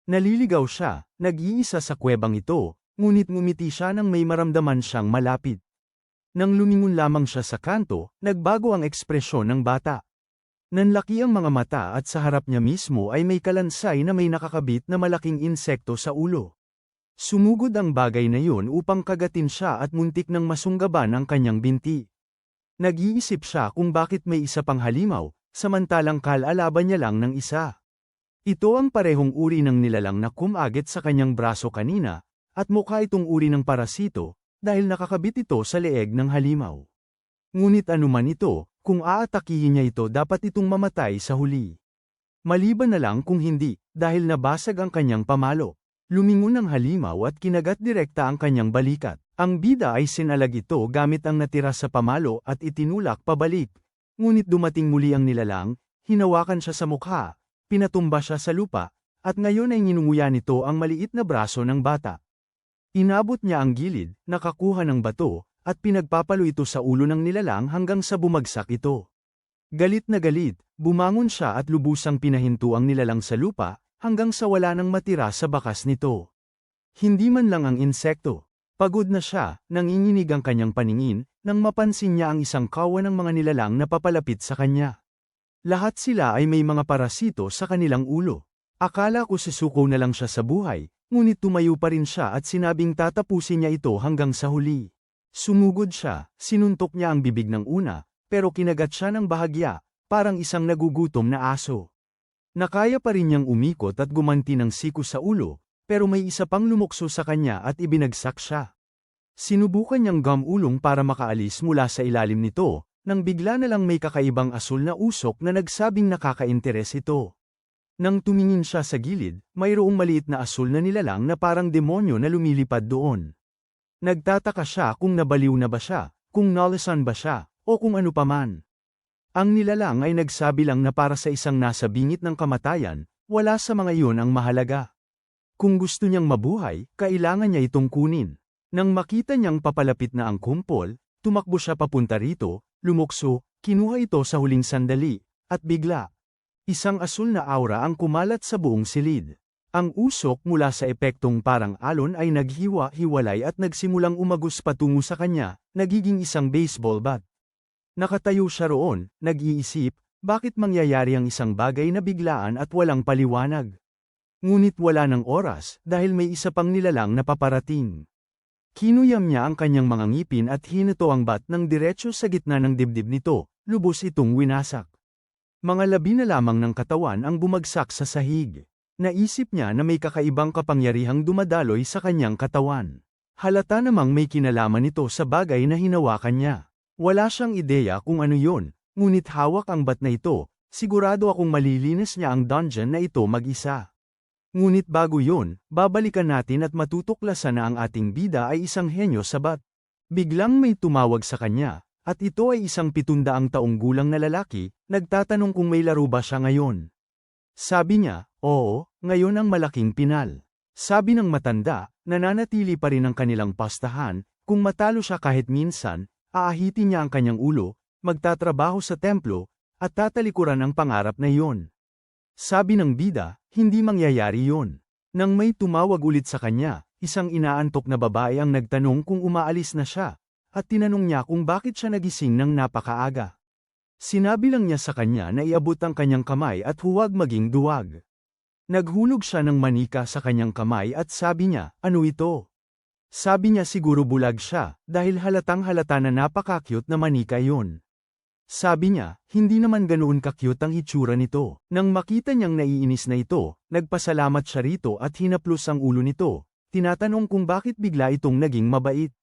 Naliligaw siya, nag-iisa sa kuwebang ito, ngunit ngumiti siya nang may maramdaman siyang malapit. Nang lumingon lamang siya sa kanto, nagbago ang ekspresyon ng bata. Nanlaki ang mga mata at sa harap niya mismo ay may kalansay na may nakakabit na malaking insekto sa ulo. Sumugod ang bagay na yun upang kagatin siya at muntik nang masunggaban ang kanyang binti. Nag-iisip siya kung bakit may isa pang halimaw, samantalang kalalaban niya lang ng isa. Ito ang parehong uri ng nilalang na kumagit sa kanyang braso kanina, at mukha itong uri ng parasito, dahil nakakabit ito sa leeg ng halimaw. Ngunit anuman ito, kung aatakihin niya ito dapat itong mamatay sa huli. Maliban na lang kung hindi, dahil nabasag ang kanyang pamalo. Lumingon ang halimaw at kinagat direkta ang kanyang balikat. Ang bida ay sinalag ito gamit ang natira sa pamalo at itinulak pabalik. Ngunit dumating muli ang nilalang, hinawakan siya sa mukha, pinatumba siya sa lupa, at ngayon ay ninunguya nito ang maliit na braso ng bata. Inabot niya ang gilid, nakakuha ng bato, at pinagpapalo ito sa ulo ng nilalang hanggang sa bumagsak ito. Galit na galit, bumangon siya at lubusang pinahinto ang nilalang sa lupa, hanggang sa wala nang matira sa bakas nito. Hindi man lang ang insekto. Pagod na siya, nanginginig ang kanyang paningin, nang mapansin niya ang isang kawan ng mga nilalang na papalapit sa kanya. Lahat sila ay may mga parasito sa kanilang ulo. Akala ko susuko na lang siya sa buhay, ngunit tumayo pa rin siya at sinabing tatapusin niya ito hanggang sa huli. Sumugod siya, sinuntok niya ang bibig ng una, pero kinagat siya ng bahagya, parang isang nagugutom na aso. Nakaya pa rin niyang umikot at gumanti ng siko sa ulo, pero may isa pang lumukso sa kanya at ibinagsak siya. Sinubukan niyang gamulong para makaalis mula sa ilalim nito, nang bigla na lang may kakaibang asul na usok na nagsabing nakaka-interes ito. Nang tumingin siya sa gilid, mayroong maliit na asul na nilalang na parang demonyo na lumilipad doon. Nagtataka siya kung nabaliw na ba siya, kung nalasan ba siya, o kung ano paman. Ang nilalang ay nagsabi lang na para sa isang nasa bingit ng kamatayan, wala sa mga iyon ang mahalaga. Kung gusto niyang mabuhay, kailangan niya itong kunin. Nang makita niyang papalapit na ang kumpol, tumakbo siya papunta rito, lumukso, kinuha ito sa huling sandali, at bigla. Isang asul na aura ang kumalat sa buong silid. Ang usok mula sa epektong parang alon ay naghiwa-hiwalay at nagsimulang umagos patungo sa kanya, nagiging isang baseball bat. Nakatayo siya roon, nag-iisip, bakit mangyayari ang isang bagay na biglaan at walang paliwanag? Ngunit wala ng oras, dahil may isa pang nilalang na paparating. Kinuyam niya ang kanyang mga ngipin at hinato ang bat ng diretso sa gitna ng dibdib nito, lubos itong winasak. Mga labi na lamang ng katawan ang bumagsak sa sahig. Naisip niya na may kakaibang kapangyarihang dumadaloy sa kanyang katawan. Halata namang may kinalaman ito sa bagay na hinawakan niya. Wala siyang ideya kung ano yon, ngunit hawak ang bat na ito, sigurado akong malilinis niya ang dungeon na ito mag-isa. Ngunit bago yon, babalikan natin at matutuklasan na ang ating bida ay isang henyo sa bat. Biglang may tumawag sa kanya, at ito ay isang 700 taong gulang na lalaki, nagtatanong kung may laro ba siya ngayon. Sabi niya, oo, ngayon ang malaking pinal. Sabi ng matanda, nananatili pa rin ang kanilang pastahan, kung matalo siya kahit minsan, aahitin niya ang kanyang ulo, magtatrabaho sa templo, at tatalikuran ang pangarap na iyon. Sabi ng bida, hindi mangyayari yon. Nang may tumawag ulit sa kanya, isang inaantok na babae ang nagtanong kung umaalis na siya, at tinanong niya kung bakit siya nagising ng napakaaga. Sinabi lang niya sa kanya na iabot ang kanyang kamay at huwag maging duwag. Naghulog siya ng manika sa kanyang kamay at sabi niya, ano ito? Sabi niya siguro bulag siya, dahil halatang halata na napaka-cute na manika yun. Sabi niya, hindi naman ganoon ka-cute ang itsura nito. Nang makita niyang naiinis na ito, nagpasalamat siya rito at hinaplos ang ulo nito, tinatanong kung bakit bigla itong naging mabait.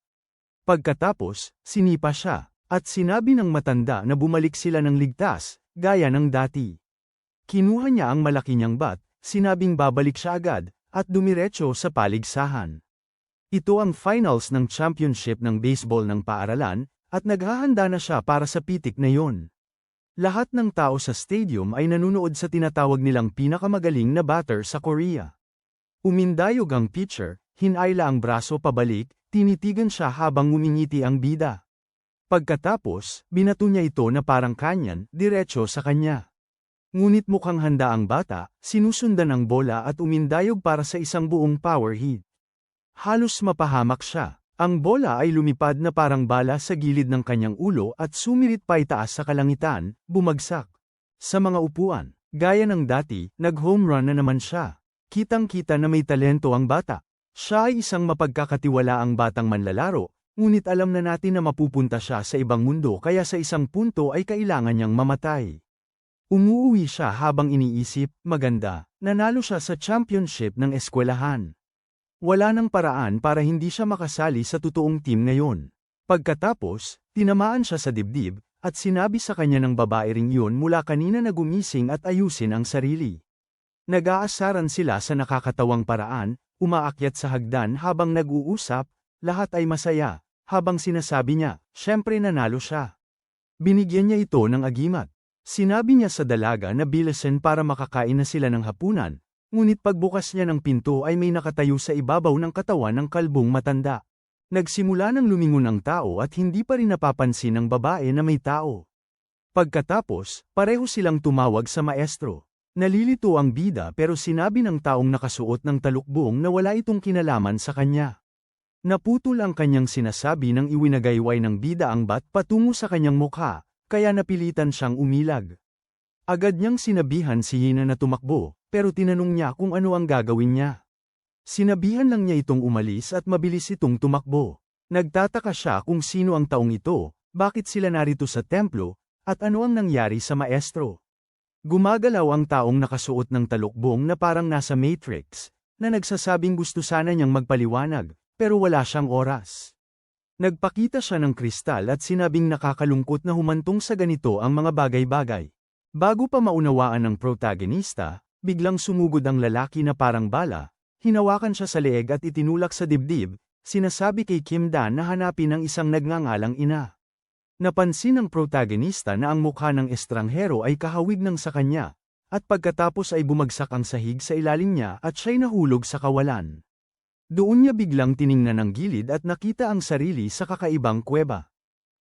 Pagkatapos, sinipa siya. At sinabi ng matanda na bumalik sila ng ligtas, gaya ng dati. Kinuha niya ang malaki niyang bat, sinabing babalik siya agad, at dumiretso sa paligsahan. Ito ang finals ng championship ng baseball ng paaralan, at naghahanda na siya para sa pitik na yon. Lahat ng tao sa stadium ay nanunood sa tinatawag nilang pinakamagaling na batter sa Korea. Umindayog ang pitcher, hinayla ang braso pabalik, tinitigan siya habang ngumingiti ang bida. Pagkatapos, binato niya ito na parang kanyan, diretso sa kanya. Ngunit mukhang handa ang bata, sinusundan ang bola at umindayog para sa isang buong power hit. Halos mapahamak siya. Ang bola ay lumipad na parang bala sa gilid ng kanyang ulo at sumirit pa itaas sa kalangitan, bumagsak. Sa mga upuan, gaya ng dati, nag-home run na naman siya. Kitang-kita na may talento ang bata. Siya ay isang mapagkakatiwalaang batang manlalaro, ngunit alam na natin na mapupunta siya sa ibang mundo kaya sa isang punto ay kailangan niyang mamatay. Umuuwi siya habang iniisip, maganda, nanalo siya sa championship ng eskwelahan. Wala nang paraan para hindi siya makasali sa totoong team ngayon. Pagkatapos, tinamaan siya sa dibdib, at sinabi sa kanya ng babae ring yun mula kanina na gumising at ayusin ang sarili. Nag-aasaran sila sa nakakatawang paraan, umaakyat sa hagdan habang nag-uusap, lahat ay masaya, habang sinasabi niya, syempre nanalo siya. Binigyan niya ito ng agimat. Sinabi niya sa dalaga na bilisan para makakain na sila ng hapunan, ngunit pagbukas niya ng pinto ay may nakatayo sa ibabaw ng katawan ng kalbong matanda. Nagsimula ng lumingon ang tao at hindi pa rin napapansin ng babae na may tao. Pagkatapos, pareho silang tumawag sa maestro. Nalilito ang bida pero sinabi ng taong nakasuot ng talukbong na wala itong kinalaman sa kanya. Naputol ang kanyang sinasabi nang iwinagayway ng bida ang bat patungo sa kanyang mukha, kaya napilitan siyang umilag. Agad niyang sinabihan si Hina na tumakbo, pero tinanong niya kung ano ang gagawin niya. Sinabihan lang niya itong umalis at mabilis itong tumakbo. Nagtataka siya kung sino ang taong ito, bakit sila narito sa templo, at ano ang nangyari sa maestro. Gumagalaw ang taong nakasuot ng talukbong na parang nasa Matrix, na nagsasabing gusto sana niyang magpaliwanag, pero wala siyang oras. Nagpakita siya ng kristal at sinabing nakakalungkot na humantong sa ganito ang mga bagay-bagay. Bago pa maunawaan ng protagonista, biglang sumugod ang lalaki na parang bala, hinawakan siya sa leeg at itinulak sa dibdib, sinasabi kay Kim Dan na hanapin ang isang nagngangalang ina. Napansin ng protagonista na ang mukha ng estranghero ay kahawig ng sa kanya, at pagkatapos ay bumagsak ang sahig sa ilalim niya at siya'y nahulog sa kawalan. Doon niya biglang tiningnan ang gilid at nakita ang sarili sa kakaibang kuweba.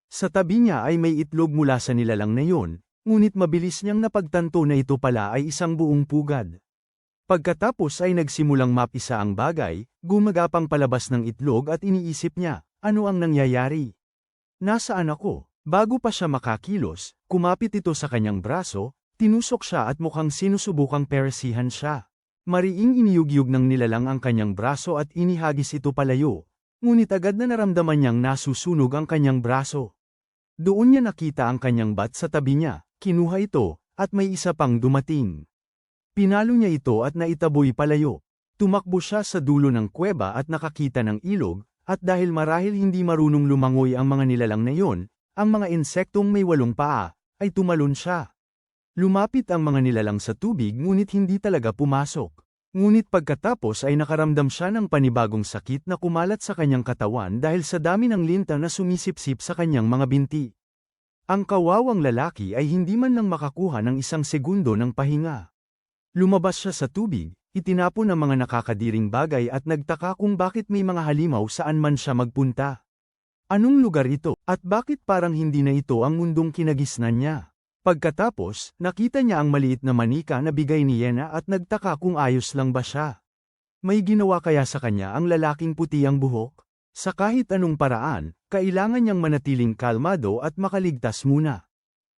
Sa tabi niya ay may itlog mula sa nilalang na yun, ngunit mabilis niyang napagtanto na ito pala ay isang buong pugad. Pagkatapos ay nagsimulang mapisa ang bagay, gumagapang palabas ng itlog at iniisip niya, ano ang nangyayari? Nasaan ako? Bago pa siya makakilos, kumapit ito sa kanyang braso, tinusok siya at mukhang sinusubukang peresihan siya. Mariing iniyugyug ng nilalang ang kanyang braso at inihagis ito palayo, ngunit agad na naramdaman niyang nasusunog ang kanyang braso. Doon niya nakita ang kanyang bat sa tabi niya, kinuha ito, at may isa pang dumating. Pinalo niya ito at naitaboy palayo. Tumakbo siya sa dulo ng kuweba at nakakita ng ilog, at dahil marahil hindi marunong lumangoy ang mga nilalang na yon, ang mga insektong may 8 paa, ay tumalon siya. Lumapit ang mga nilalang sa tubig ngunit hindi talaga pumasok. Ngunit pagkatapos ay nakaramdam siya ng panibagong sakit na kumalat sa kanyang katawan dahil sa dami ng linta na sumisipsip sa kanyang mga binti. Ang kawawang lalaki ay hindi man lang makakuha ng 1 segundo ng pahinga. Lumabas siya sa tubig, itinapon ang mga nakakadiring bagay at nagtaka kung bakit may mga halimaw saan man siya magpunta. Anong lugar ito, at bakit parang hindi na ito ang mundong kinagisnan niya? Pagkatapos, nakita niya ang maliit na manika na bigay ni Yena at nagtaka kung ayos lang ba siya. May ginawa kaya sa kanya ang lalaking puti ang buhok? Sa kahit anong paraan, kailangan niyang manatiling kalmado at makaligtas muna.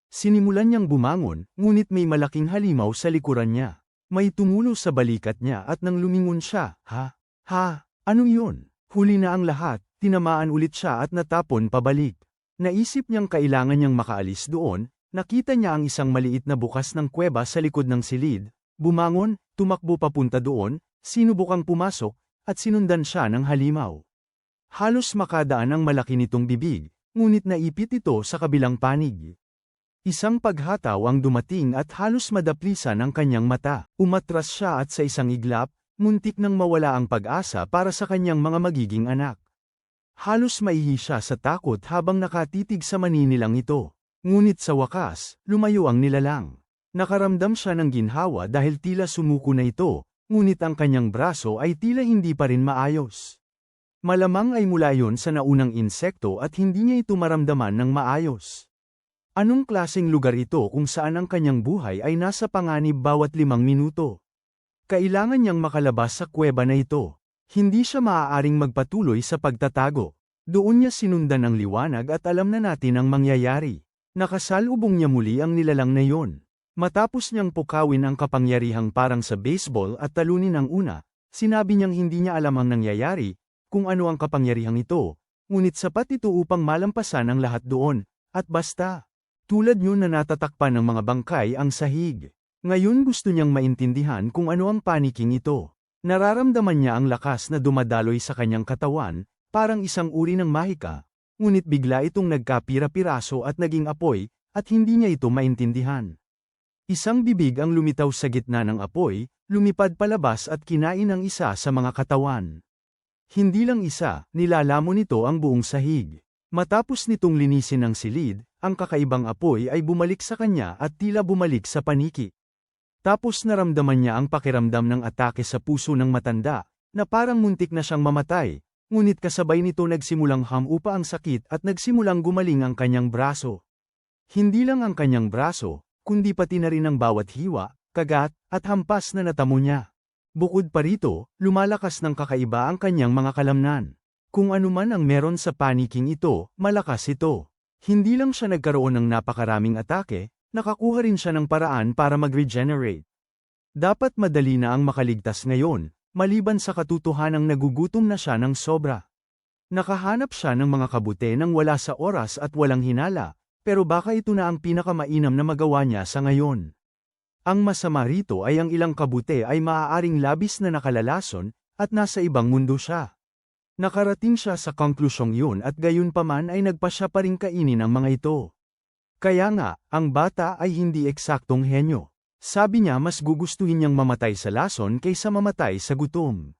Sinimulan niyang bumangon, ngunit may malaking halimaw sa likuran niya. May tumulo sa balikat niya at nang lumingon siya, anong yun? Huli na ang lahat, tinamaan ulit siya at natapon pabalik. Naisip niyang kailangan niyang makaalis doon. Nakita niya ang isang maliit na bukas ng kuweba sa likod ng silid, bumangon, tumakbo papunta doon, sinubukang pumasok, at sinundan siya ng halimaw. Halos makadaan ang malaki nitong bibig, ngunit naipit ito sa kabilang panig. Isang paghataw ang dumating at halos madaplisan ang kanyang mata. Umatras siya at sa isang iglap, muntik nang mawala ang pag-asa para sa kanyang mga magiging anak. Halos maihi siya sa takot habang nakatitig sa maninilang ito. Ngunit sa wakas, lumayo ang nilalang. Nakaramdam siya ng ginhawa dahil tila sumuko na ito, ngunit ang kanyang braso ay tila hindi pa rin maayos. Malamang ay mula yon sa naunang insekto at hindi niya ito maramdaman ng maayos. Anong klaseng lugar ito kung saan ang kanyang buhay ay nasa panganib bawat 5 minuto? Kailangan niyang makalabas sa kuweba na ito. Hindi siya maaaring magpatuloy sa pagtatago. Doon niya sinundan ang liwanag at alam na natin ang mangyayari. Nakasalubong niya muli ang nilalang na yon. Matapos niyang pukawin ang kapangyarihang parang sa baseball at talunin ang una, sinabi niyang hindi niya alam ang nangyayari, kung ano ang kapangyarihang ito, ngunit sapat ito upang malampasan ang lahat doon, at basta. Tulad yun na natatakpan ng mga bangkay ang sahig. Ngayon gusto niyang maintindihan kung ano ang paniking ito. Nararamdaman niya ang lakas na dumadaloy sa kanyang katawan, parang isang uri ng mahika, ngunit bigla itong nagkapira-piraso at naging apoy, at hindi niya ito maintindihan. Isang bibig ang lumitaw sa gitna ng apoy, lumipad palabas at kinain ang isa sa mga katawan. Hindi lang isa, nilalamon nito ang buong sahig. Matapos nitong linisin ang silid, ang kakaibang apoy ay bumalik sa kanya at tila bumalik sa paniki. Tapos naramdaman niya ang pakiramdam ng atake sa puso ng matanda, na parang muntik na siyang mamatay, ngunit kasabay nito nagsimulang hamupa ang sakit at nagsimulang gumaling ang kanyang braso. Hindi lang ang kanyang braso, kundi pati na rin ang bawat hiwa, kagat, at hampas na natamo niya. Bukod pa rito, lumalakas ng kakaiba ang kanyang mga kalamnan. Kung anuman ang meron sa paniking ito, malakas ito. Hindi lang siya nagkaroon ng napakaraming atake, nakakuha rin siya ng paraan para mag-regenerate. Dapat madali na ang makaligtas ngayon, maliban sa katotohanang nagugutom na siya ng sobra. Nakahanap siya ng mga kabute nang wala sa oras at walang hinala, pero baka ito na ang pinakamainam na magawa niya sa ngayon. Ang masama rito ay ang ilang kabute ay maaaring labis na nakalalason, at nasa ibang mundo siya. Nakarating siya sa konklusyong yun at gayunpaman ay nagpa siya pa ring kainin ang mga ito. Kaya nga, ang bata ay hindi eksaktong henyo. Sabi niya mas gugustuhin niyang mamatay sa lason kaysa mamatay sa gutom.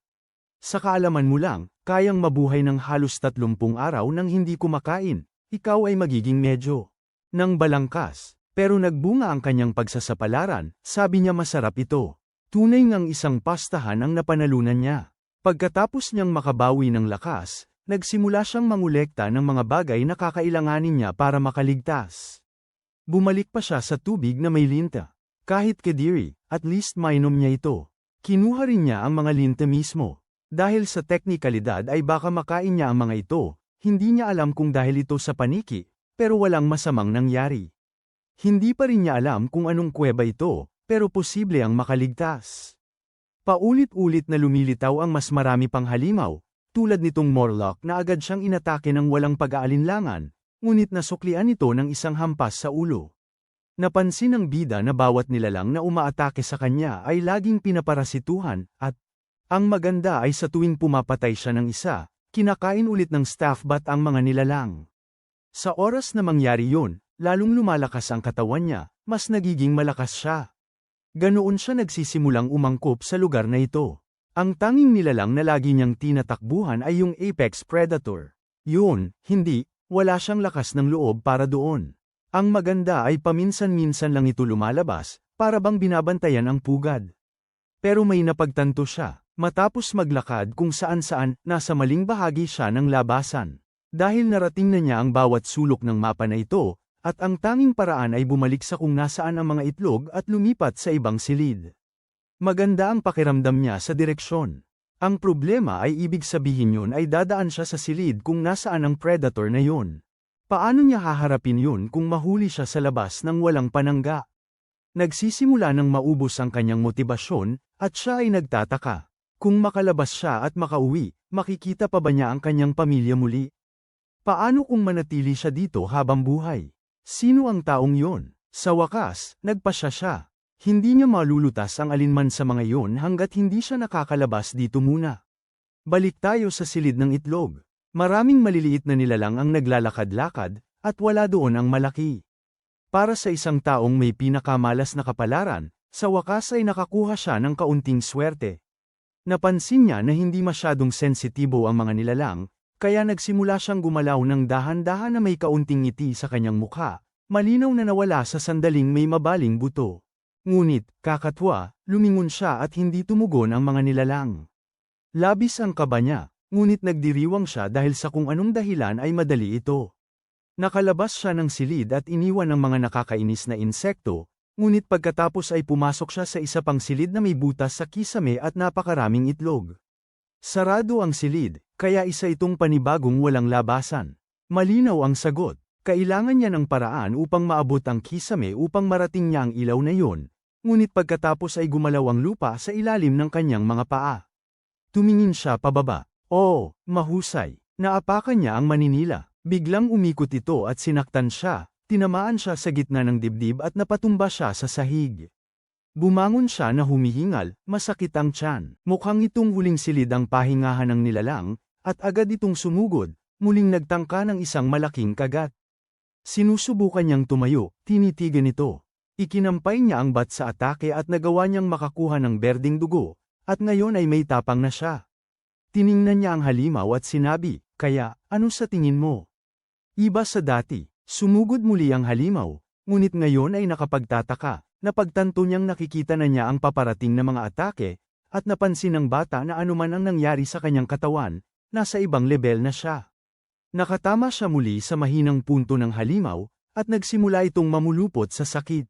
Sa kaalaman mo lang, kayang mabuhay ng halos 30 araw nang hindi kumakain, ikaw ay magiging medyo nang balangkas, pero nagbunga ang kanyang pagsasapalaran, sabi niya masarap ito. Tunay ngang isang pastahan ang napanalunan niya. Pagkatapos niyang makabawi ng lakas, nagsimula siyang mangolekta ng mga bagay na kakailanganin niya para makaligtas. Bumalik pa siya sa tubig na may linta. Kahit kediri, at least mainom niya ito. Kinuha rin niya ang mga linta mismo. Dahil sa teknikalidad ay baka makain niya ang mga ito, hindi niya alam kung dahil ito sa paniki, pero walang masamang nangyari. Hindi pa rin niya alam kung anong kuweba ito, pero posible ang makaligtas. Paulit-ulit na lumilitaw ang mas marami pang halimaw, tulad nitong Morlock na agad siyang inatake ng walang pag-aalinlangan, ngunit nasuklian ito ng isang hampas sa ulo. Napansin ng bida na bawat nilalang na umaatake sa kanya ay laging pinaparasituhan, at ang maganda ay sa tuwing pumapatay siya ng isa, kinakain ulit ng staff bat ang mga nilalang. Sa oras na mangyari yun, lalong lumalakas ang katawan niya, mas nagiging malakas siya. Ganoon siya nagsisimulang umangkop sa lugar na ito. Ang tanging nilalang na lagi niyang tinatakbuhan ay yung apex predator. Yun, hindi, wala siyang lakas ng loob para doon. Ang maganda ay paminsan-minsan lang ito lumalabas, para bang binabantayan ang pugad. Pero may napagtanto siya, matapos maglakad kung saan-saan, nasa maling bahagi siya ng labasan. Dahil narating na niya ang bawat sulok ng mapa na ito, at ang tanging paraan ay bumalik sa kung nasaan ang mga itlog at lumipat sa ibang silid. Maganda ang pakiramdam niya sa direksyon. Ang problema ay ibig sabihin yun ay dadaan siya sa silid kung nasaan ang predator na yun. Paano niya haharapin yun kung mahuli siya sa labas ng walang panangga? Nagsisimula ng maubos ang kanyang motibasyon, at siya ay nagtataka. Kung makalabas siya at makauwi, makikita pa ba niya ang kanyang pamilya muli? Paano kung manatili siya dito habang buhay? Sino ang taong yon? Sa wakas, nagpasya siya. Hindi niya malulutas ang alinman sa mga yon hanggat hindi siya nakakalabas dito muna. Balik tayo sa silid ng itlog. Maraming maliliit na nilalang ang naglalakad-lakad, at wala doon ang malaki. Para sa isang taong may pinakamalas na kapalaran, sa wakas ay nakakuha siya ng kaunting swerte. Napansin niya na hindi masyadong sensitibo ang mga nilalang, kaya nagsimula siyang gumalaw ng dahan-dahan na may kaunting ngiti sa kanyang mukha, malinaw na nawala sa sandaling may mabaling buto. Ngunit, kakatwa, lumingon siya at hindi tumugon ang mga nilalang. Labis ang kaba niya, ngunit nagdiriwang siya dahil sa kung anong dahilan ay madali ito. Nakalabas siya ng silid at iniwan ang mga nakakainis na insekto, ngunit pagkatapos ay pumasok siya sa isa pang silid na may butas sa kisame at napakaraming itlog. Sarado ang silid, kaya isa itong panibagong walang labasan. Malinaw ang sagot, kailangan niya ng paraan upang maabot ang kisame upang marating niya ang ilaw na iyon, ngunit pagkatapos ay gumalaw ang lupa sa ilalim ng kanyang mga paa. Tumingin siya pababa. Oo, mahusay. Naapakan niya ang maninila. Biglang umikot ito at sinaktan siya, tinamaan siya sa gitna ng dibdib at napatumba siya sa sahig. Bumangon siya na humihingal, masakit ang tiyan. Mukhang itong huling silid ang pahingahan ng nilalang, at agad itong sumugod, muling nagtangka ng isang malaking kagat. Sinusubukan niyang tumayo, tinitigan ito. Ikinampay niya ang bat sa atake at nagawa niyang makakuha ng berdeng dugo, at ngayon ay may tapang na siya. Tiningnan niya ang halimaw at sinabi, "Kaya, ano sa tingin mo?" Iba sa dati, sumugod muli ang halimaw, ngunit ngayon ay nakapagtataka, napagtanto niyang nakikita na niya ang paparating na mga atake, at napansin ng bata na anuman ang nangyari sa kanyang katawan, nasa ibang lebel na siya. Nakatama siya muli sa mahinang punto ng halimaw, at nagsimula itong mamulupot sa sakit.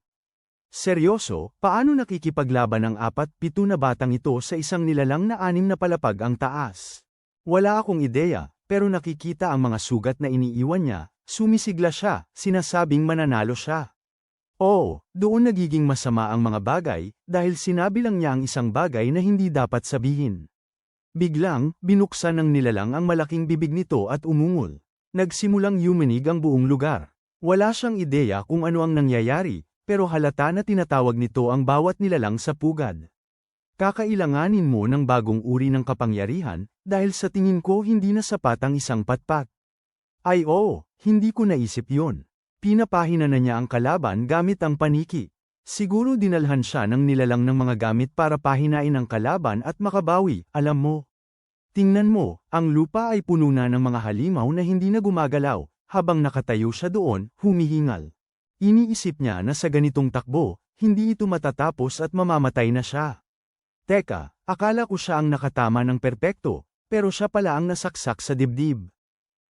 Seryoso, paano nakikipaglaban ang 4-7 na batang ito sa isang nilalang na 6 na palapag ang taas? Wala akong ideya. Pero nakikita ang mga sugat na iniiwan niya, sumisigla siya, sinasabing mananalo siya. Oo, doon nagiging masama ang mga bagay, dahil sinabi lang niya ang isang bagay na hindi dapat sabihin. Biglang, binuksan ng nilalang ang malaking bibig nito at umungol. Nagsimulang yumanig ang buong lugar. Wala siyang ideya kung ano ang nangyayari, pero halata na tinatawag nito ang bawat nilalang sa pugad. Kakailanganin mo ng bagong uri ng kapangyarihan, dahil sa tingin ko hindi na sapat ang isang patpat. Ay oo, hindi ko naisip yun. Pinapahina na niya ang kalaban gamit ang paniki. Siguro dinalhan siya ng nilalang ng mga gamit para pahinain ang kalaban at makabawi, alam mo. Tingnan mo, ang lupa ay puno na ng mga halimaw na hindi na gumagalaw, habang nakatayo siya doon, humihingal. Iniisip niya na sa ganitong takbo, hindi ito matatapos at mamamatay na siya. Teka, akala ko siya ang nakatama ng perpekto, pero siya pala ang nasaksak sa dibdib.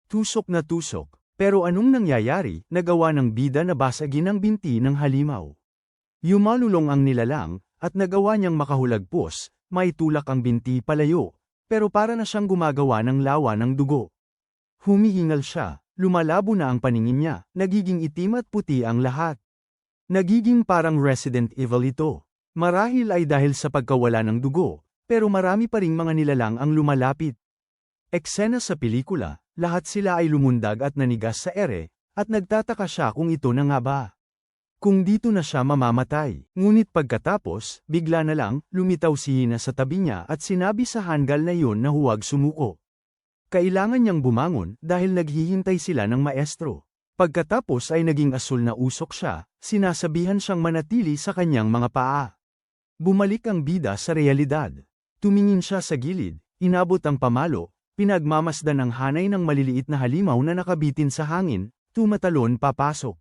Tusok na tusok, pero anong nangyayari, nagawa ng bida na basagin ang binti ng halimaw. Yumalulong ang nilalang, at nagawa niyang makahulagpos, may tulak ang binti palayo, pero para na siyang gumagawa ng lawa ng dugo. Humihingal siya, lumalabo na ang paningin niya, nagiging itim at puti ang lahat. Nagiging parang Resident Evil ito. Marahil ay dahil sa pagkawala ng dugo, pero marami pa ring mga nilalang ang lumalapit. Eksena sa pelikula, lahat sila ay lumundag at nanigas sa ere, at nagtataka siya kung ito na nga ba. Kung dito na siya mamamatay. Ngunit pagkatapos, bigla na lang, lumitaw si Hina sa tabi niya at sinabi sa hanggal na iyon na huwag sumuko. Kailangan niyang bumangon dahil naghihintay sila ng maestro. Pagkatapos ay naging asul na usok siya, sinasabihan siyang manatili sa kanyang mga paa. Bumalik ang bida sa realidad. Tumingin siya sa gilid, inabot ang pamalo, pinagmamasdan ang hanay ng maliliit na halimaw na nakabitin sa hangin, tumatalon papasok.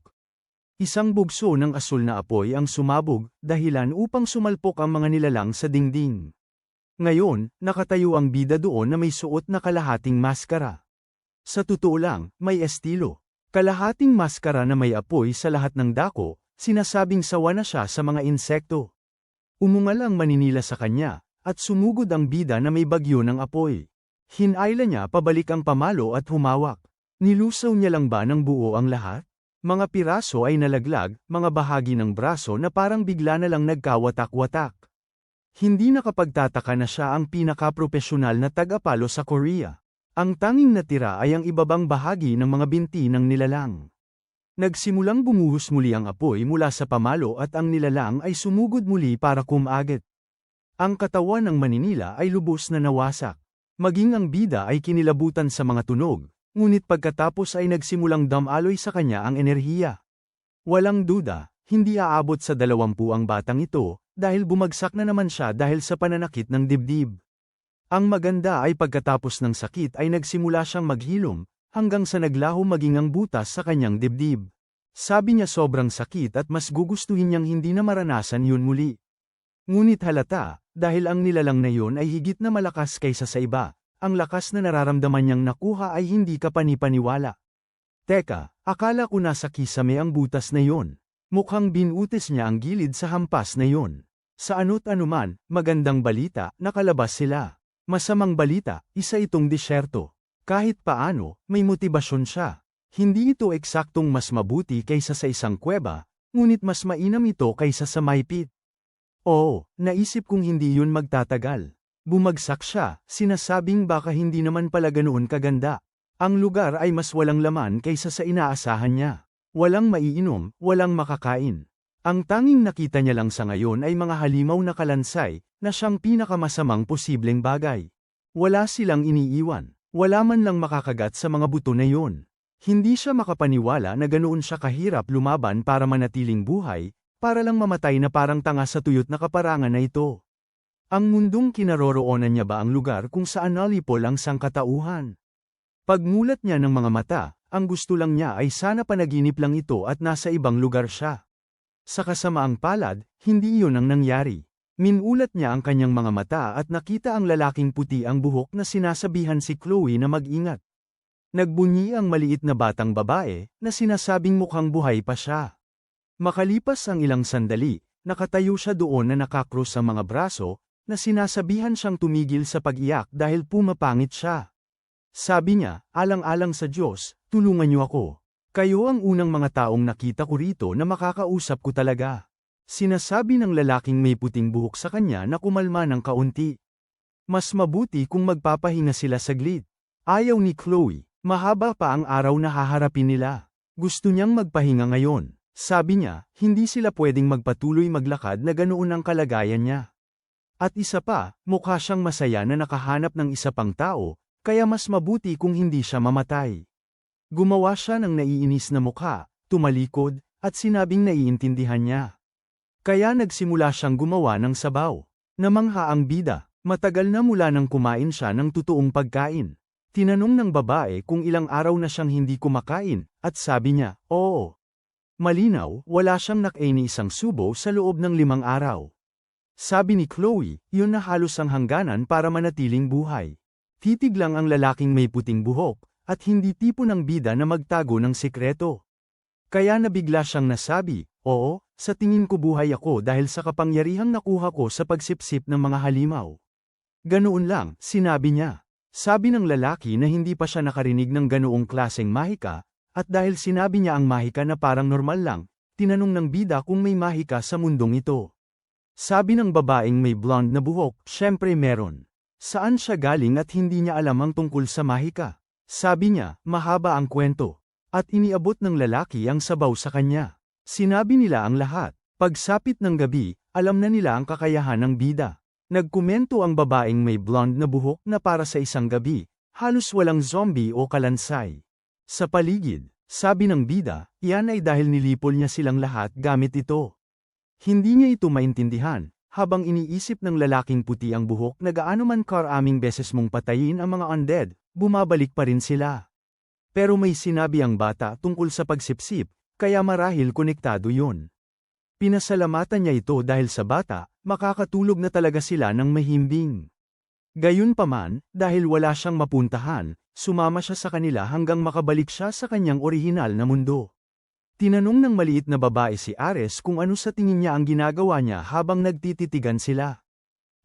Isang bugso ng asul na apoy ang sumabog, dahilan upang sumalpok ang mga nilalang sa dingding. Ngayon, nakatayo ang bida doon na may suot na kalahating maskara. Sa totoo lang, may estilo. Kalahating maskara na may apoy sa lahat ng dako, sinasabing sawa na siya sa mga insekto. Umungal ang maninila sa kanya, at sumugod ang bida na may bagyo ng apoy. Hinayla niya pabalik ang pamalo at humawak. Nilusaw niya lang ba ng buo ang lahat? Mga piraso ay nalaglag, mga bahagi ng braso na parang bigla na lang nagkawatak-watak. Hindi nakapagtataka na siya ang pinakapropesyonal na tagapalo sa Korea. Ang tanging natira ay ang ibabang bahagi ng mga binti ng nilalang. Nagsimulang bumuhos muli ang apoy mula sa pamalo at ang nilalang ay sumugod muli para kumagit. Ang katawan ng maninila ay lubos na nawasak. Maging ang bida ay kinilabutan sa mga tunog, ngunit pagkatapos ay nagsimulang damaloy sa kanya ang enerhiya. Walang duda, hindi aabot sa 20 ang batang ito, dahil bumagsak na naman siya dahil sa pananakit ng dibdib. Ang maganda ay pagkatapos ng sakit ay nagsimula siyang maghilom, hanggang sa naglaho maging ang butas sa kanyang dibdib. Sabi niya sobrang sakit at mas gugustuhin niyang hindi na maranasan yun muli. Ngunit halata, dahil ang nilalang na yun ay higit na malakas kaysa sa iba, ang lakas na nararamdaman niyang nakuha ay hindi kapanipaniwala. Teka, akala ko nasa kisame ang butas na yon. Mukhang binutis niya ang gilid sa hampas na yon. Sa ano't anuman, magandang balita, nakalabas sila. Masamang balita, isa itong disyerto. Kahit paano, may motibasyon siya. Hindi ito eksaktong mas mabuti kaysa sa isang kuweba, ngunit mas mainam ito kaysa sa maipit. Oo, naisip kong hindi yun magtatagal. Bumagsak siya, sinasabing baka hindi naman pala ganoon kaganda. Ang lugar ay mas walang laman kaysa sa inaasahan niya. Walang maiinom, walang makakain. Ang tanging nakita niya lang sa ngayon ay mga halimaw na kalansay, na siyang pinakamasamang posibleng bagay. Wala silang iniiwan. Wala man lang makakagat sa mga buto na yun. Hindi siya makapaniwala na ganoon siya kahirap lumaban para manatiling buhay, para lang mamatay na parang tanga sa tuyot na kaparangan na ito. Ang mundong kinaroroonan niya ba ang lugar kung saan nalipol ang sangkatauhan? Pagmulat niya ng mga mata, ang gusto lang niya ay sana panaginip lang ito at nasa ibang lugar siya. Sa kasamaang palad, hindi iyon ang nangyari. Minulat niya ang kanyang mga mata at nakita ang lalaking puti ang buhok na sinasabihan si Chloe na mag-ingat. Nagbunyi ang maliit na batang babae, na sinasabing mukhang buhay pa siya. Makalipas ang ilang sandali, nakatayo siya doon na nakakrus ang mga braso, na sinasabihan siyang tumigil sa pag-iyak dahil pumapangit siya. Sabi niya, alang-alang sa Diyos, tulungan niyo ako. Kayo ang unang mga taong nakita ko rito na makakausap ko talaga. Sinasabi ng lalaking may puting buhok sa kanya na kumalma ng kaunti. Mas mabuti kung magpapahinga sila saglit. Ayaw ni Chloe, mahaba pa ang araw na haharapin nila. Gusto niyang magpahinga ngayon. Sabi niya, hindi sila pwedeng magpatuloy maglakad na ganoon ang kalagayan niya. At isa pa, mukha siyang masaya na nakahanap ng isa pang tao, kaya mas mabuti kung hindi siya mamatay. Gumawa siya ng naiinis na mukha, tumalikod, at sinabing naiintindihan niya. Kaya nagsimula siyang gumawa ng sabaw. Namangha ang bida, matagal na mula nang kumain siya ng totoong pagkain. Tinanong ng babae kung ilang araw na siyang hindi kumakain, at sabi niya, oo. Malinaw, wala siyang nakain ni isang subo sa loob ng 5 araw. Sabi ni Chloe, yun na halos ang hangganan para manatiling buhay. Titig lang ang lalaking may puting buhok, at hindi tipo ng bida na magtago ng sikreto. Kaya nabigla siyang nasabi, oo, sa tingin ko buhay ako dahil sa kapangyarihang nakuha ko sa pagsipsip ng mga halimaw. Ganoon lang, sinabi niya. Sabi ng lalaki na hindi pa siya nakarinig ng ganoong klaseng mahika, at dahil sinabi niya ang mahika na parang normal lang, tinanong ng bida kung may mahika sa mundong ito. Sabi ng babaeng may blonde na buhok, syempre meron. Saan siya galing at hindi niya alam ang tungkol sa mahika? Sabi niya, mahaba ang kwento. At iniabot ng lalaki ang sabaw sa kanya. Sinabi nila ang lahat. Pagsapit ng gabi, alam na nila ang kakayahan ng bida. Nagkomento ang babaeng may blonde na buhok na para sa isang gabi, halos walang zombie o kalansay. Sa paligid, sabi ng bida, iyan ay dahil nilipol niya silang lahat gamit ito. Hindi niya ito maintindihan, habang iniisip ng lalaking puti ang buhok na gaano man karaming beses mong patayin ang mga undead, bumabalik pa rin sila. Pero may sinabi ang bata tungkol sa pagsipsip, kaya marahil konektado yun. Pinasalamatan niya ito dahil sa bata, makakatulog na talaga sila ng mahimbing. Gayunpaman, dahil wala siyang mapuntahan, sumama siya sa kanila hanggang makabalik siya sa kanyang orihinal na mundo. Tinanong ng maliit na babae si Ares kung ano sa tingin niya ang ginagawa niya habang nagtititigan sila.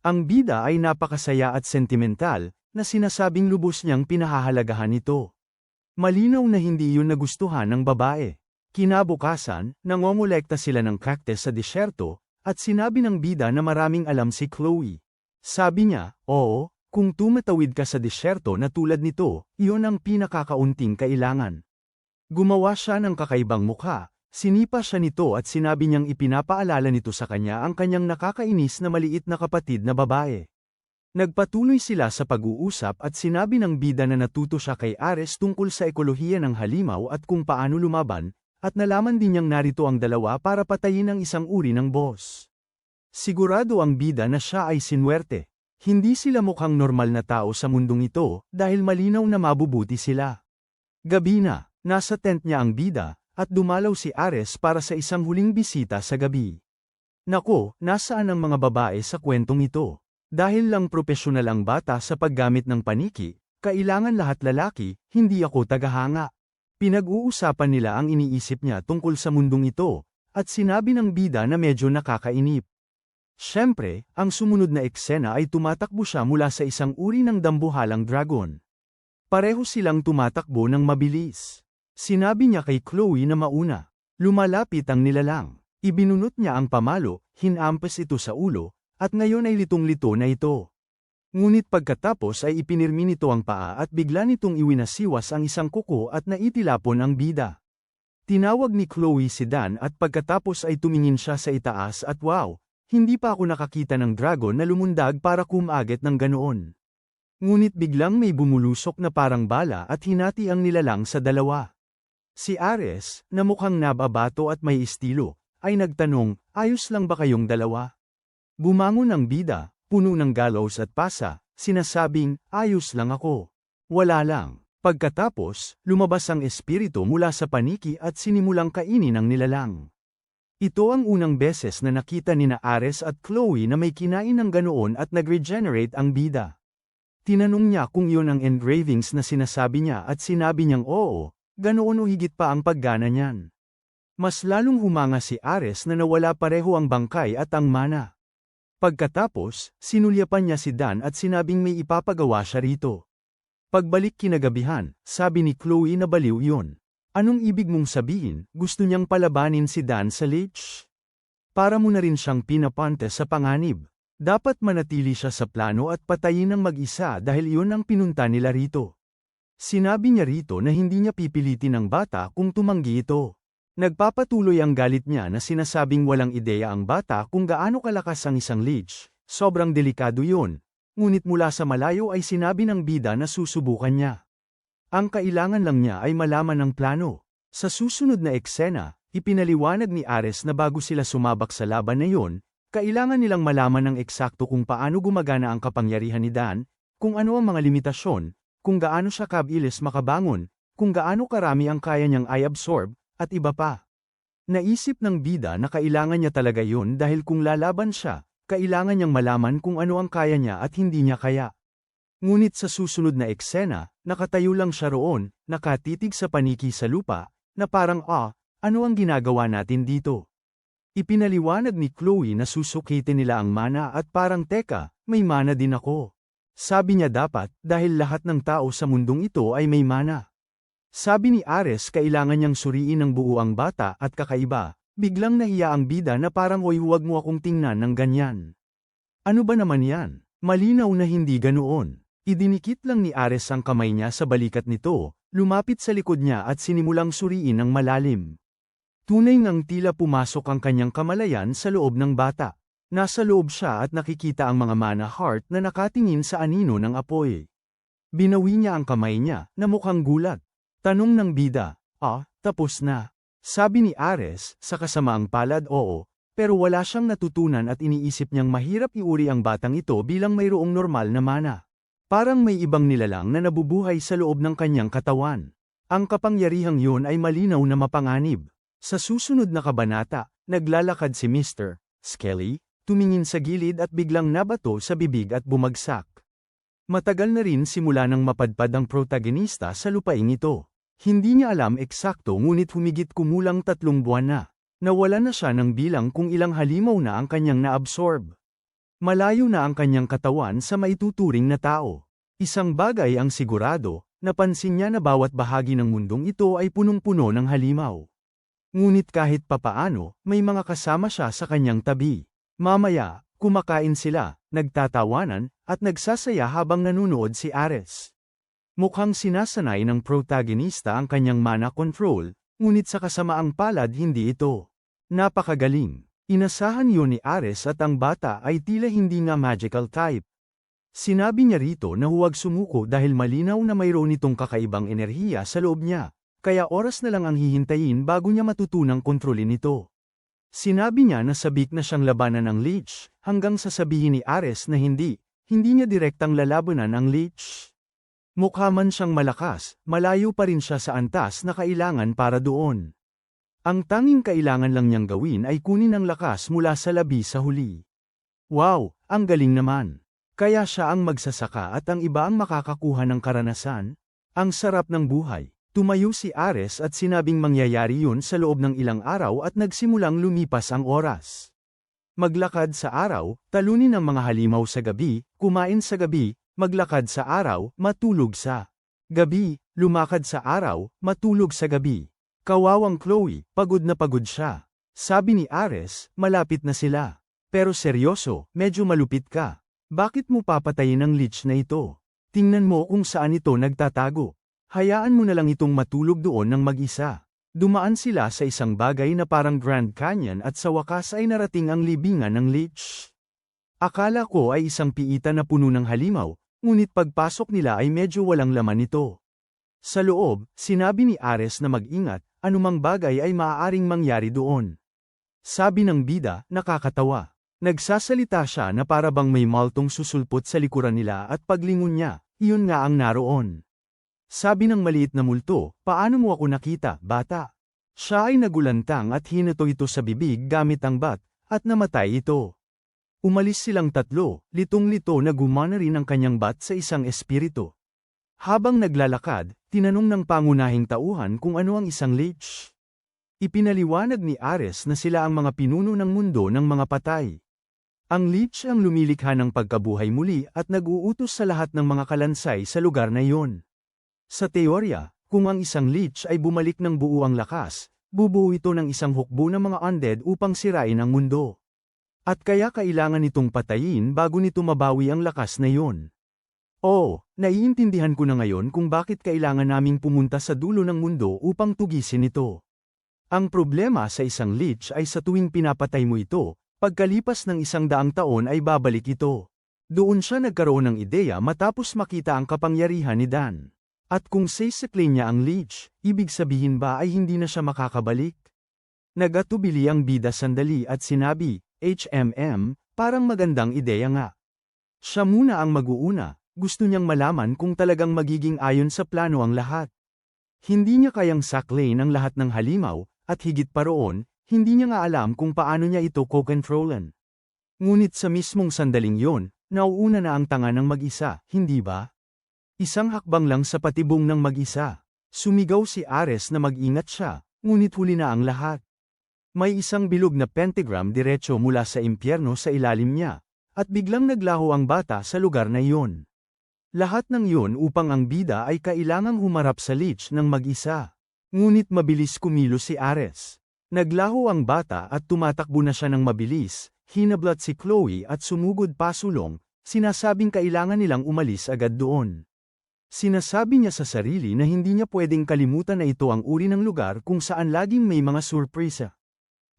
Ang bida ay napakasaya at sentimental, na sinasabing lubos niyang pinahahalagahan ito. Malinaw na hindi yun nagustuhan ng babae. Kinabukasan, nangongolekta sila ng cactus sa disyerto, at sinabi ng bida na maraming alam si Chloe. Sabi niya, oo, kung tumatawid ka sa disyerto na tulad nito, iyon ang pinakakaunting kailangan. Gumawa siya ng kakaibang mukha, sinipa siya nito at sinabi niyang ipinapaalala nito sa kanya ang kanyang nakakainis na maliit na kapatid na babae. Nagpatuloy sila sa pag-uusap at sinabi ng bida na natuto siya kay Ares tungkol sa ekolohiya ng halimaw at kung paano lumaban, at nalaman din niyang narito ang dalawa para patayin ang isang uri ng boss. Sigurado ang bida na siya ay sinuwerte. Hindi sila mukhang normal na tao sa mundong ito, dahil malinaw na mabubuti sila. Gabi na, nasa tent niya ang bida, at dumalaw si Ares para sa isang huling bisita sa gabi. Nako, nasaan ang mga babae sa kwentong ito? Dahil lang propesyonal ang bata sa paggamit ng paniki, kailangan lahat lalaki, hindi ako tagahanga. Pinag-uusapan nila ang iniisip niya tungkol sa mundong ito, at sinabi ng bida na medyo nakakainip. Siyempre, ang sumunod na eksena ay tumatakbo siya mula sa isang uri ng dambuhalang dragon. Pareho silang tumatakbo ng mabilis. Sinabi niya kay Chloe na mauna. Lumalapit ang nilalang. Ibinunot niya ang pamalo, hinampas ito sa ulo, at ngayon ay litong-lito na ito. Ngunit pagkatapos ay ipinirmi nito ang paa at bigla nitong iwinasiwas ang isang kuko at naitilapon ang bida. Tinawag ni Chloe si Dan at pagkatapos ay tumingin siya sa itaas at wow, hindi pa ako nakakita ng dragon na lumundag para kumagat ng ganoon. Ngunit biglang may bumulusok na parang bala at hinati ang nilalang sa dalawa. Si Ares, na mukhang nababato at may estilo, ay nagtanong, ayos lang ba kayong dalawa? Bumangon ang bida, puno ng gallows at pasa, sinasabing, ayos lang ako. Wala lang. Pagkatapos, lumabas ang espiritu mula sa paniki at sinimulang kainin ang nilalang. Ito ang unang beses na nakita nina Ares at Chloe na may kinain ng ganoon at nag-regenerate ang bida. Tinanong niya kung iyon ang engravings na sinasabi niya at sinabi niyang oo, ganoon o higit pa ang paggana niyan. Mas lalong humanga si Ares na nawala pareho ang bangkay at ang mana. Pagkatapos, sinulyapan niya si Dan at sinabing may ipapagawa siya rito. Pagbalik kinagabihan, sabi ni Chloe na baliw iyon. Anong ibig mong sabihin, gusto niyang palabanin si Dan sa lich? Para mo na rin siyang pinapante sa panganib. Dapat manatili siya sa plano at patayin ng mag-isa dahil iyon ang pinunta nila rito. Sinabi niya rito na hindi niya pipilitin ang bata kung tumanggi ito. Nagpapatuloy ang galit niya na sinasabing walang ideya ang bata kung gaano kalakas ang isang lich, sobrang delikado yun, ngunit mula sa malayo ay sinabi ng bida na susubukan niya. Ang kailangan lang niya ay malaman ang plano. Sa susunod na eksena, ipinaliwanag ni Ares na bago sila sumabak sa laban na yun, kailangan nilang malaman ng eksakto kung paano gumagana ang kapangyarihan ni Dan, kung ano ang mga limitasyon, kung gaano siya kabilis makabangon, kung gaano karami ang kaya niyang i-absorb, at iba pa. Naisip ng bida na kailangan niya talaga yun dahil kung lalaban siya, kailangan niyang malaman kung ano ang kaya niya at hindi niya kaya. Ngunit sa susunod na eksena, nakatayo lang siya roon, nakatitig sa paniki sa lupa, na parang ano ang ginagawa natin dito? Ipinaliwanag ni Chloe na susukitin nila ang mana at parang teka, may mana din ako. Sabi niya dapat, dahil lahat ng tao sa mundong ito ay may mana. Sabi ni Ares kailangan niyang suriin ng buo ang bata at kakaiba, biglang nahiya ang bida na parang oy huwag mo akong tingnan ng ganyan. Ano ba naman yan? Malinaw na hindi ganoon. Idinikit lang ni Ares ang kamay niya sa balikat nito, lumapit sa likod niya at sinimulang suriin ng malalim. Tunay ngang tila pumasok ang kanyang kamalayan sa loob ng bata. Nasa loob siya at nakikita ang mga mana heart na nakatingin sa anino ng apoy. Binawi niya ang kamay niya, na mukhang gulat. Tanong ng bida, tapos na. Sabi ni Ares, sa kasamaang palad oo, pero wala siyang natutunan at iniisip niyang mahirap iuri ang batang ito bilang mayroong normal na mana. Parang may ibang nilalang na nabubuhay sa loob ng kanyang katawan. Ang kapangyarihang yun ay malinaw na mapanganib. Sa susunod na kabanata, naglalakad si Mr. Skelly, tumingin sa gilid at biglang nabato sa bibig at bumagsak. Matagal na rin simula nang mapadpad ang protagonista sa lupaing ito. Hindi niya alam eksakto ngunit humigit kumulang 3 buwan na. Nawala na siya ng bilang kung ilang halimaw na ang kanyang naabsorb. Malayo na ang kanyang katawan sa maituturing na tao. Isang bagay ang sigurado, napansin niya na bawat bahagi ng mundong ito ay punong-puno ng halimaw. Ngunit kahit papaano, may mga kasama siya sa kanyang tabi. Mamaya, kumakain sila, nagtatawanan, at nagsasaya habang nanunood si Ares. Mukhang sinasanay ng protagonista ang kanyang mana control, ngunit sa kasamaang palad hindi ito. Napakagaling. Inasahan yun ni Ares at ang bata ay tila hindi nga magical type. Sinabi niya rito na huwag sumuko dahil malinaw na mayroon itong kakaibang enerhiya sa loob niya. Kaya oras na lang ang hihintayin bago niya matutunang kontrolin ito. Sinabi niya na sabik na siyang labanan ng lich, hanggang sasabihin ni Ares na hindi niya direktang lalabanan ang lich. Mukha man siyang malakas, malayo pa rin siya sa antas na kailangan para doon. Ang tanging kailangan lang niyang gawin ay kunin ang lakas mula sa labi sa huli. Wow, ang galing naman. Kaya siya ang magsasaka at ang iba ang makakakuha ng karanasan. Ang sarap ng buhay. Tumayo si Ares at sinabing mangyayari yun sa loob ng ilang araw at nagsimulang lumipas ang oras. Maglakad sa araw, talunin ang mga halimaw sa gabi, kumain sa gabi, maglakad sa araw, matulog sa gabi, lumakad sa araw, matulog sa gabi. Kawawang Chloe, pagod na pagod siya. Sabi ni Ares, malapit na sila. Pero seryoso, medyo malupit ka. Bakit mo papatayin ang leech na ito? Tingnan mo kung saan ito nagtatago. Hayaan mo na lang itong matulog doon ng mag-isa. Dumaan sila sa isang bagay na parang Grand Canyon at sa wakas ay narating ang libingan ng leech. Akala ko ay isang piita na puno ng halimaw, ngunit pagpasok nila ay medyo walang laman ito. Sa loob, sinabi ni Ares na mag-ingat, anumang bagay ay maaaring mangyari doon. Sabi ng bida, nakakatawa. Nagsasalita siya na para bang may maltong susulpot sa likuran nila at paglingon niya, iyon nga ang naroon. Sabi ng maliit na multo, paano mo ako nakita, bata? Siya ay nagulantang at hinato ito sa bibig gamit ang bat, at namatay ito. Umalis silang tatlo, litong-lito na gumana rin ang kanyang bat sa isang espiritu. Habang naglalakad, tinanong ng pangunahing tauhan kung ano ang isang leech. Ipinaliwanag ni Ares na sila ang mga pinuno ng mundo ng mga patay. Ang leech ang lumilikha ng pagkabuhay muli at nag-uutos sa lahat ng mga kalansay sa lugar na iyon. Sa teorya, kung ang isang leech ay bumalik ng buo ang lakas, bubuo ito ng isang hukbo ng mga undead upang sirain ang mundo. At kaya kailangan itong patayin bago nito mabawi ang lakas na iyon. Oo, naiintindihan ko na ngayon kung bakit kailangan naming pumunta sa dulo ng mundo upang tugisin ito. Ang problema sa isang leech ay sa tuwing pinapatay mo ito, pagkalipas ng 100 taon ay babalik ito. Doon siya nagkaroon ng ideya matapos makita ang kapangyarihan ni Dan. At kung sasaklin niya ang leech, ibig sabihin ba ay hindi na siya makakabalik? Nagatubili ang bida sandali at sinabi, parang magandang ideya nga. Siya muna ang mag-uuna, gusto niyang malaman kung talagang magiging ayon sa plano ang lahat. Hindi niya kayang saklain ang lahat ng halimaw, at higit pa roon, hindi niya nga alam kung paano niya ito kokontrolan. Ngunit sa mismong sandaling yon, nauuna na ang tanga ng mag-isa, hindi ba? Isang hakbang lang sa patibong ng mag-isa. Sumigaw si Ares na mag-ingat siya, ngunit huli na ang lahat. May isang bilog na pentagram diretso mula sa impyerno sa ilalim niya, at biglang naglaho ang bata sa lugar na iyon. Lahat ng iyon upang ang bida ay kailangang humarap sa leech ng mag-isa. Ngunit mabilis kumilos si Ares. Naglaho ang bata at tumatakbo na siya ng mabilis, hinablat si Chloe at sumugod pasulong, sinasabing kailangan nilang umalis agad doon. Sinasabi niya sa sarili na hindi niya pwedeng kalimutan na ito ang uri ng lugar kung saan laging may mga surpresa.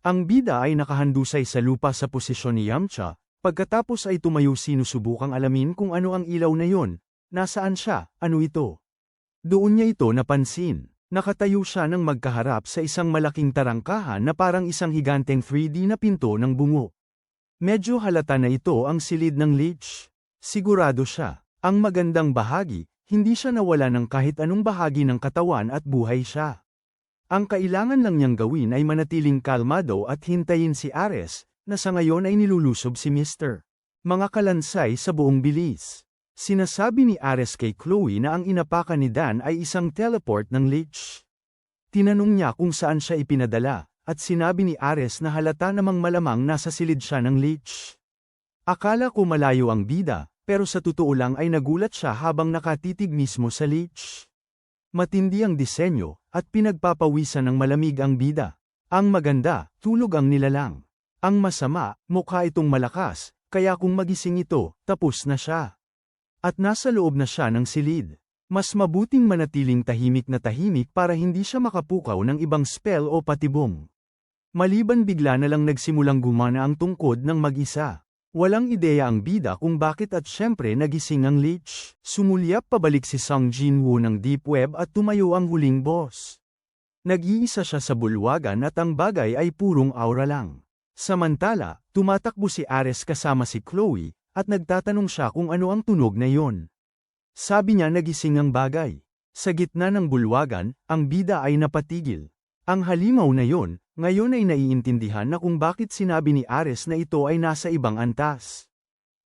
Ang bida ay nakahandusay sa lupa sa posisyon ni Yamcha, pagkatapos ay tumayo sinusubukang alamin kung ano ang ilaw na yon, nasaan siya, ano ito. Doon niya ito napansin. Nakatayo siya ng magkaharap sa isang malaking tarangkahan na parang isang higanteng 3D na pinto ng bungo. Medyo halata na ito ang silid ng leech. Sigurado siya. Ang magandang bahagi, hindi siya nawala ng kahit anong bahagi ng katawan at buhay siya. Ang kailangan lang niyang gawin ay manatiling kalmado at hintayin si Ares, na sa ngayon ay nilulusob si Mr. Mga kalansay sa buong bilis. Sinasabi ni Ares kay Chloe na ang inapakan ni Dan ay isang teleport ng leech. Tinanong niya kung saan siya ipinadala, at sinabi ni Ares na halata namang malamang nasa silid siya ng leech. Akala ko malayo ang bida, pero sa totoo lang ay nagulat siya habang nakatitig mismo sa leech. Matindi ang disenyo, at pinagpapawisan ng malamig ang bida. Ang maganda, tulog ang nilalang. Ang masama, mukha itong malakas, kaya kung magising ito, tapos na siya. At nasa loob na siya ng silid. Mas mabuting manatiling tahimik na tahimik para hindi siya makapukaw ng ibang spell o patibong. Maliban bigla na lang nagsimulang gumana ang tungkod ng mag-isa. Walang ideya ang bida kung bakit at syempre nagising ang leech. Sumulyap pabalik si Sung Jinwoo ng Deep Web at tumayo ang huling boss. Nag-iisa siya sa bulwagan at ang bagay ay purong aura lang. Samantala, tumatakbo si Ares kasama si Chloe, at nagtatanong siya kung ano ang tunog na yon. Sabi niya nagising ang bagay. Sa gitna ng bulwagan, ang bida ay napatigil. Ang halimaw na yon, ngayon ay naiintindihan na kung bakit sinabi ni Ares na ito ay nasa ibang antas.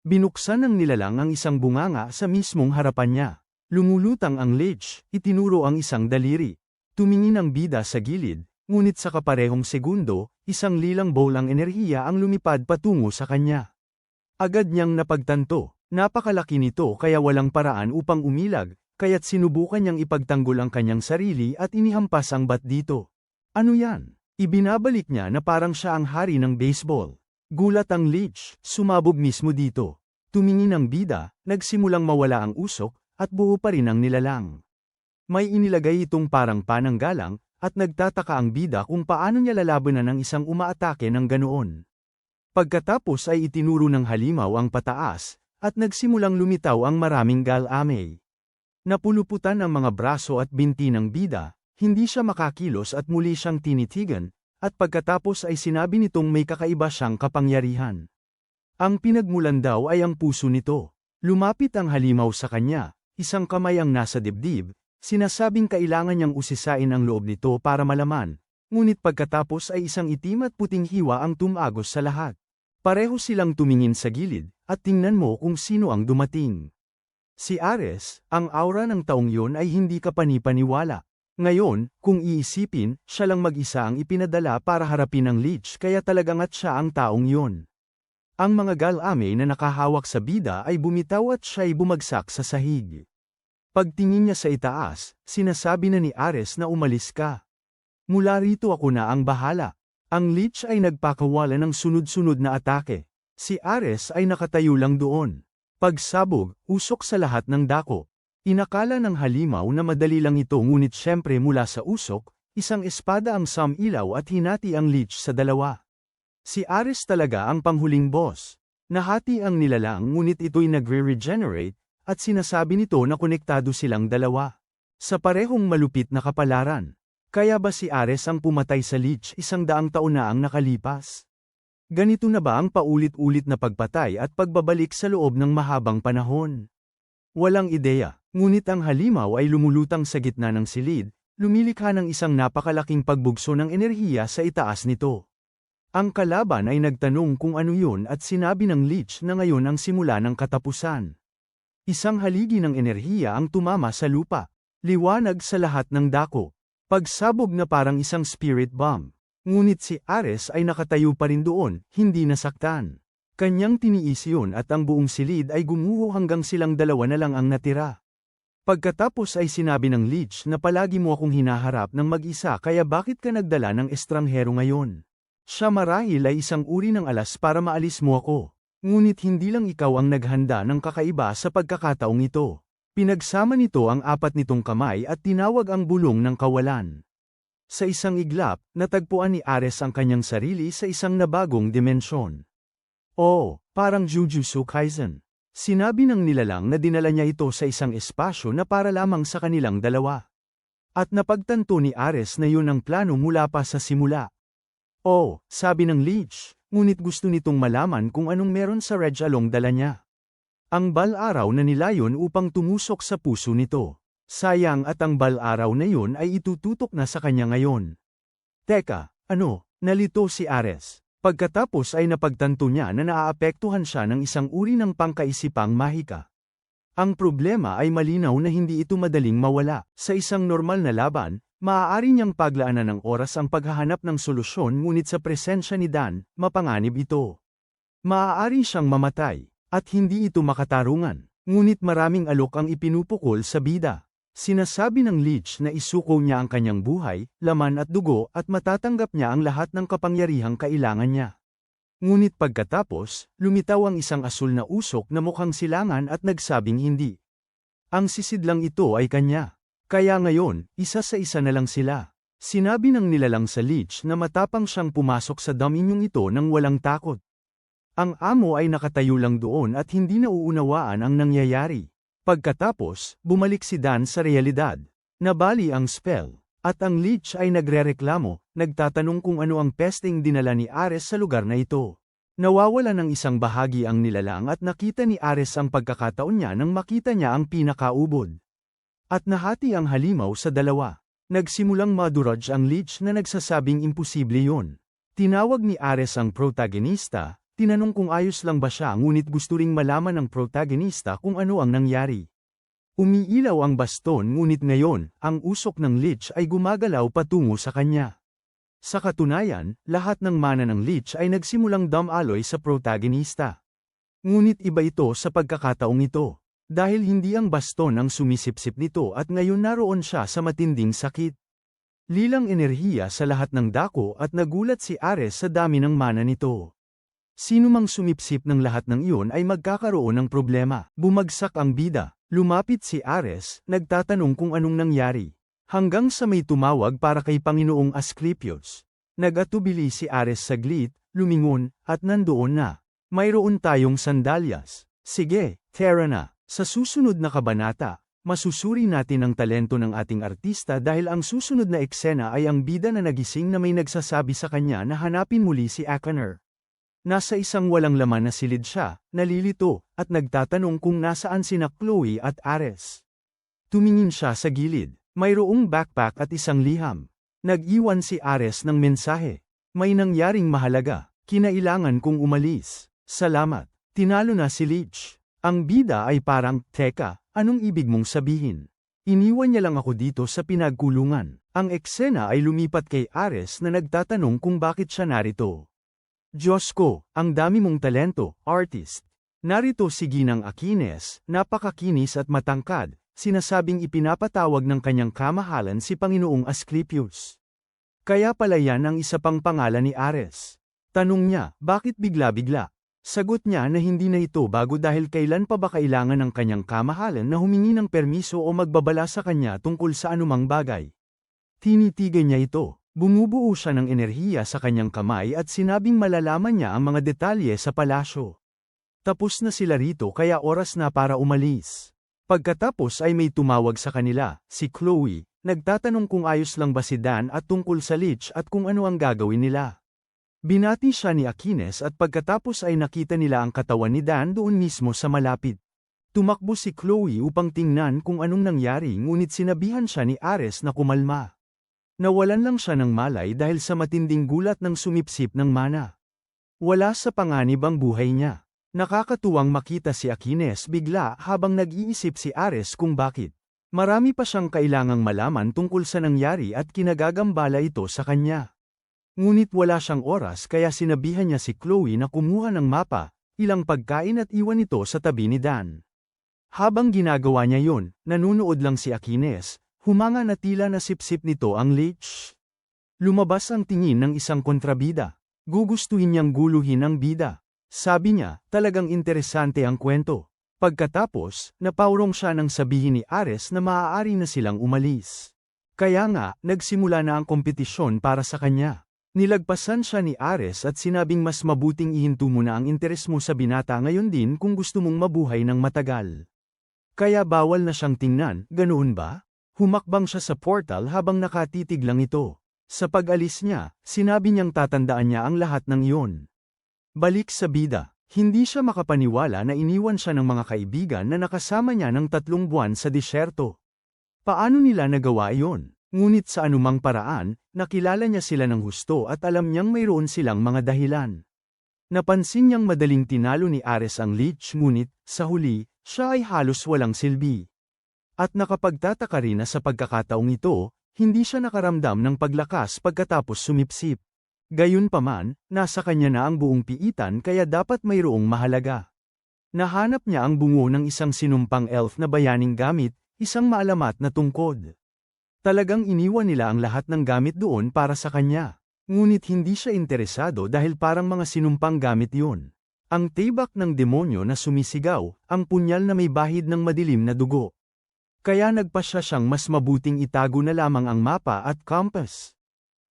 Binuksan ng nilalang ang isang bunganga sa mismong harapan niya. Lumulutang ang leech, itinuro ang isang daliri. Tumingin ang bida sa gilid, ngunit sa kaparehong segundo, isang lilang bowl ang enerhiya ang lumipad patungo sa kanya. Agad niyang napagtanto, napakalaki nito kaya walang paraan upang umilag, kaya't sinubukan niyang ipagtanggol ang kanyang sarili at inihampas ang bat dito. Ano yan? Ibinabalik niya na parang siya ang hari ng baseball. Gulat ang leech, sumabog mismo dito. Tumingin ang bida, nagsimulang mawala ang usok, at buo pa rin ang nilalang. May inilagay itong parang pananggalang, at nagtataka ang bida kung paano niya lalabanan ng isang umaatake ng ganoon. Pagkatapos ay itinuro ng halimaw ang pataas, at nagsimulang lumitaw ang maraming galamay. Napuluputan ang mga braso at binti ng bida, hindi siya makakilos at muli siyang tinitigan, at pagkatapos ay sinabi nitong may kakaiba siyang kapangyarihan. Ang pinagmulan daw ay ang puso nito. Lumapit ang halimaw sa kanya, isang kamay ang nasa dibdib, sinasabing kailangan niyang usisain ang loob nito para malaman, ngunit pagkatapos ay isang itim at puting hiwa ang tumagos sa lahat. Pareho silang tumingin sa gilid, at tingnan mo kung sino ang dumating. Si Ares, ang aura ng taong yun ay hindi kapanipaniwala. Ngayon, kung iisipin, siya lang mag-isa ang ipinadala para harapin ang leech kaya talagang at siya ang taong yun. Ang mga galamay na nakahawak sa bida ay bumitaw at siya'y bumagsak sa sahig. Pagtingin niya sa itaas, sinasabi na ni Ares na umalis ka. Mula rito ako na ang bahala. Ang leech ay nagpakawala ng sunod-sunod na atake. Si Ares ay nakatayo lang doon. Pagsabog, usok sa lahat ng dako. Inakala ng halimaw na madali lang ito ngunit syempre mula sa usok, isang espada ang sumilaw at hinati ang leech sa dalawa. Si Ares talaga ang panghuling boss. Nahati ang nilalang ngunit ito'y nagre-regenerate, at sinasabi nito na konektado silang dalawa. Sa parehong malupit na kapalaran. Kaya ba si Ares ang pumatay sa leech 100 taon na ang nakalipas? Ganito na ba ang paulit-ulit na pagpatay at pagbabalik sa loob ng mahabang panahon? Walang ideya, ngunit ang halimaw ay lumulutang sa gitna ng silid, lumilikha ng isang napakalaking pagbugso ng enerhiya sa itaas nito. Ang kalaban ay nagtanong kung ano yun at sinabi ng leech na ngayon ang simula ng katapusan. Isang haligi ng enerhiya ang tumama sa lupa, liwanag sa lahat ng dako. Pagsabog na parang isang spirit bomb. Ngunit si Ares ay nakatayo pa rin doon, hindi nasaktan. Kanyang tiniis yun at ang buong silid ay gumuho hanggang silang dalawa na lang ang natira. Pagkatapos ay sinabi ng leech na palagi mo akong hinaharap ng mag-isa kaya bakit ka nagdala ng estranghero ngayon? Siya marahil ay isang uri ng alas para maalis mo ako. Ngunit hindi lang ikaw ang naghanda ng kakaiba sa pagkakataong ito. Pinagsama nito ang 4 nitong kamay at tinawag ang bulong ng kawalan. Sa isang iglap, natagpuan ni Ares ang kanyang sarili sa isang nabagong dimensyon. Oh, parang Jujutsu Kaisen. Sinabi ng nilalang na dinala niya ito sa isang espasyo na para lamang sa kanilang dalawa. At napagtanto ni Ares na yun ang plano mula pa sa simula. Oh, sabi ng leech, ngunit gusto nitong malaman kung anong meron sa Regalong dala niya. Ang bal-araw na nilayon upang tumusok sa puso nito. Sayang at ang bal-araw na yun ay itututok na sa kanya ngayon. Teka, ano, nalito si Ares. Pagkatapos ay napagtanto niya na naaapektuhan siya ng isang uri ng pangkaisipang mahika. Ang problema ay malinaw na hindi ito madaling mawala. Sa isang normal na laban, maaari niyang paglaanan ng oras ang paghahanap ng solusyon ngunit sa presensya ni Dan, mapanganib ito. Maaari siyang mamatay, at hindi ito makatarungan, ngunit maraming alok ang ipinupukol sa bida. Sinasabi ng leech na isuko niya ang kanyang buhay, laman at dugo at matatanggap niya ang lahat ng kapangyarihang kailangan niya. Ngunit pagkatapos, lumitaw ang isang asul na usok na mukhang silangan at nagsabing hindi. Ang sisidlang ito ay kanya. Kaya ngayon, isa sa isa na lang sila. Sinabi ng nilalang sa leech na matapang siyang pumasok sa dominion ito nang walang takot. Ang amo ay nakatayo lang doon at hindi nauunawaan ang nangyayari. Pagkatapos, bumalik si Dan sa realidad. Nabali ang spell, at ang leech ay nagrereklamo, nagtatanong kung ano ang pesteng dinala ni Ares sa lugar na ito. Nawawala ng isang bahagi ang nilalang at nakita ni Ares ang pagkakataon niya nang makita niya ang pinakaubod. At nahati ang halimaw sa dalawa. Nagsimulang maduraj ang leech na nagsasabing imposible yun. Tinawag ni Ares ang protagonista, tinanong kung ayos lang ba siya ngunit gusto ring malaman ng protagonista kung ano ang nangyari. Umiilaw ang baston ngunit ngayon, ang usok ng lich ay gumagalaw patungo sa kanya. Sa katunayan, lahat ng mana ng lich ay nagsimulang dumaloy sa protagonista. Ngunit iba ito sa pagkakataong ito. Dahil hindi ang baston ang sumisipsip nito at ngayon naroon siya sa matinding sakit. Lilang enerhiya sa lahat ng dako at nagulat si Ares sa dami ng mana nito. Sino mang sumipsip ng lahat ng iyon ay magkakaroon ng problema. Bumagsak ang bida. Lumapit si Ares, nagtatanong kung anong nangyari. Hanggang sa may tumawag para kay Panginoong Asclepius. Nag-atubili si Ares saglit, lumingon, at nandoon na. Mayroon tayong sandalyas. Sige, tara na. Sa susunod na kabanata, masusuri natin ang talento ng ating artista dahil ang susunod na eksena ay ang bida na nagising na may nagsasabi sa kanya na hanapin muli si Achener. Nasa isang walang laman na silid siya, nalilito, at nagtatanong kung nasaan sina Chloe at Ares. Tumingin siya sa gilid, mayroong backpack at isang liham. Nag-iwan si Ares ng mensahe. May nangyaring mahalaga, kinailangan kong umalis. Salamat, tinalo na si Lich. Ang bida ay parang, teka, anong ibig mong sabihin? Iniwan niya lang ako dito sa pinagkulungan. Ang eksena ay lumipat kay Ares na nagtatanong kung bakit siya narito. Diyos ko, ang dami mong talento, artist. Narito si Ginang Aquines, napakakinis at matangkad, sinasabing ipinapatawag ng kanyang kamahalan si Panginoong Asclepius. Kaya pala yan ang isa pang pangalan ni Ares. Tanong niya, bakit bigla-bigla? Sagot niya na hindi na ito bago dahil kailan pa ba kailangan ng kanyang kamahalan na humingi ng permiso o magbabala sa kanya tungkol sa anumang bagay. Tinitigan niya ito. Bumubuo siya ng enerhiya sa kanyang kamay at sinabing malalaman niya ang mga detalye sa palasyo. Tapos na sila rito kaya oras na para umalis. Pagkatapos ay may tumawag sa kanila, si Chloe, nagtatanong kung ayos lang ba si Dan at tungkol sa Lich at kung ano ang gagawin nila. Binati siya ni Aquines at pagkatapos ay nakita nila ang katawan ni Dan doon mismo sa malapit. Tumakbo si Chloe upang tingnan kung anong nangyari ngunit sinabihan siya ni Ares na kumalma. Nawalan lang siya ng malay dahil sa matinding gulat ng sumipsip ng mana. Wala sa panganib ang buhay niya. Nakakatuwang makita si Aquines bigla habang nag-iisip si Ares kung bakit. Marami pa siyang kailangang malaman tungkol sa nangyari at kinagagambala ito sa kanya. Ngunit wala siyang oras kaya sinabihan niya si Chloe na kumuha ng mapa, ilang pagkain at iwan ito sa tabi ni Dan. Habang ginagawa niya yun, nanunood lang si Aquines. Humanga na tila nasipsip nito ang Lich. Lumabas ang tingin ng isang kontrabida. Gugustuhin niyang guluhin ang bida. Sabi niya, talagang interesante ang kwento. Pagkatapos, napaurong siya nang sabihin ni Ares na maaari na silang umalis. Kaya nga, nagsimula na ang kompetisyon para sa kanya. Nilagpasan siya ni Ares at sinabing mas mabuting ihinto mo na ang interes mo sa binata ngayon din kung gusto mong mabuhay ng matagal. Kaya bawal na siyang tingnan, ganoon ba? Humakbang siya sa portal habang nakatitig lang ito. Sa pag-alis niya, sinabi niyang tatandaan niya ang lahat ng iyon. Balik sa bida, hindi siya makapaniwala na iniwan siya ng mga kaibigan na nakasama niya ng 3 buwan sa disyerto. Paano nila nagawa iyon? Ngunit sa anumang paraan, nakilala niya sila ng husto at alam niyang mayroon silang mga dahilan. Napansin niyang madaling tinalo ni Ares ang Lich ngunit, sa huli, siya ay halos walang silbi. At nakapagtataka rin na sa pagkakataong ito, hindi siya nakaramdam ng paglakas pagkatapos sumipsip. Gayunpaman, nasa kanya na ang buong piitan kaya dapat mayroong mahalaga. Nahanap niya ang bungo ng isang sinumpang elf na bayaning gamit, isang maalamat na tungkod. Talagang iniwan nila ang lahat ng gamit doon para sa kanya. Ngunit hindi siya interesado dahil parang mga sinumpang gamit yun. Ang tibak ng demonyo na sumisigaw, ang punyal na may bahid ng madilim na dugo. Kaya nagpasya siyang mas mabuting itago na lamang ang mapa at compass.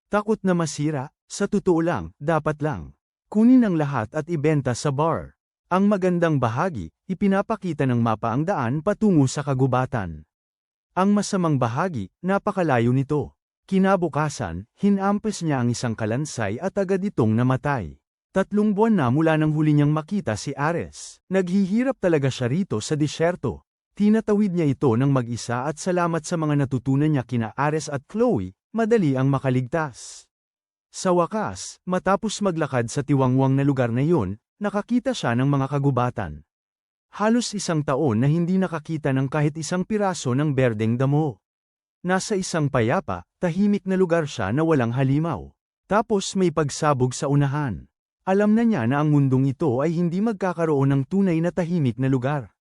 Takot na masira, sa totoo lang, dapat lang. Kunin ang lahat at ibenta sa bar. Ang magandang bahagi, ipinapakita ng mapa ang daan patungo sa kagubatan. Ang masamang bahagi, napakalayo nito. Kinabukasan, hinampas niya ang isang kalansay at agad itong namatay. 3 buwan na mula nang huli niyang makita si Ares. Naghihirap talaga siya rito sa disyerto. Tinatawid niya ito ng mag-isa at salamat sa mga natutunan niya kina Ares at Chloe, madali ang makaligtas. Sa wakas, matapos maglakad sa tiwangwang na lugar na yun, nakakita siya ng mga kagubatan. Halos 1 taon na hindi nakakita ng kahit isang piraso ng berdeng damo. Nasa isang payapa, tahimik na lugar siya na walang halimaw. Tapos may pagsabog sa unahan. Alam na niya na ang mundong ito ay hindi magkakaroon ng tunay na tahimik na lugar.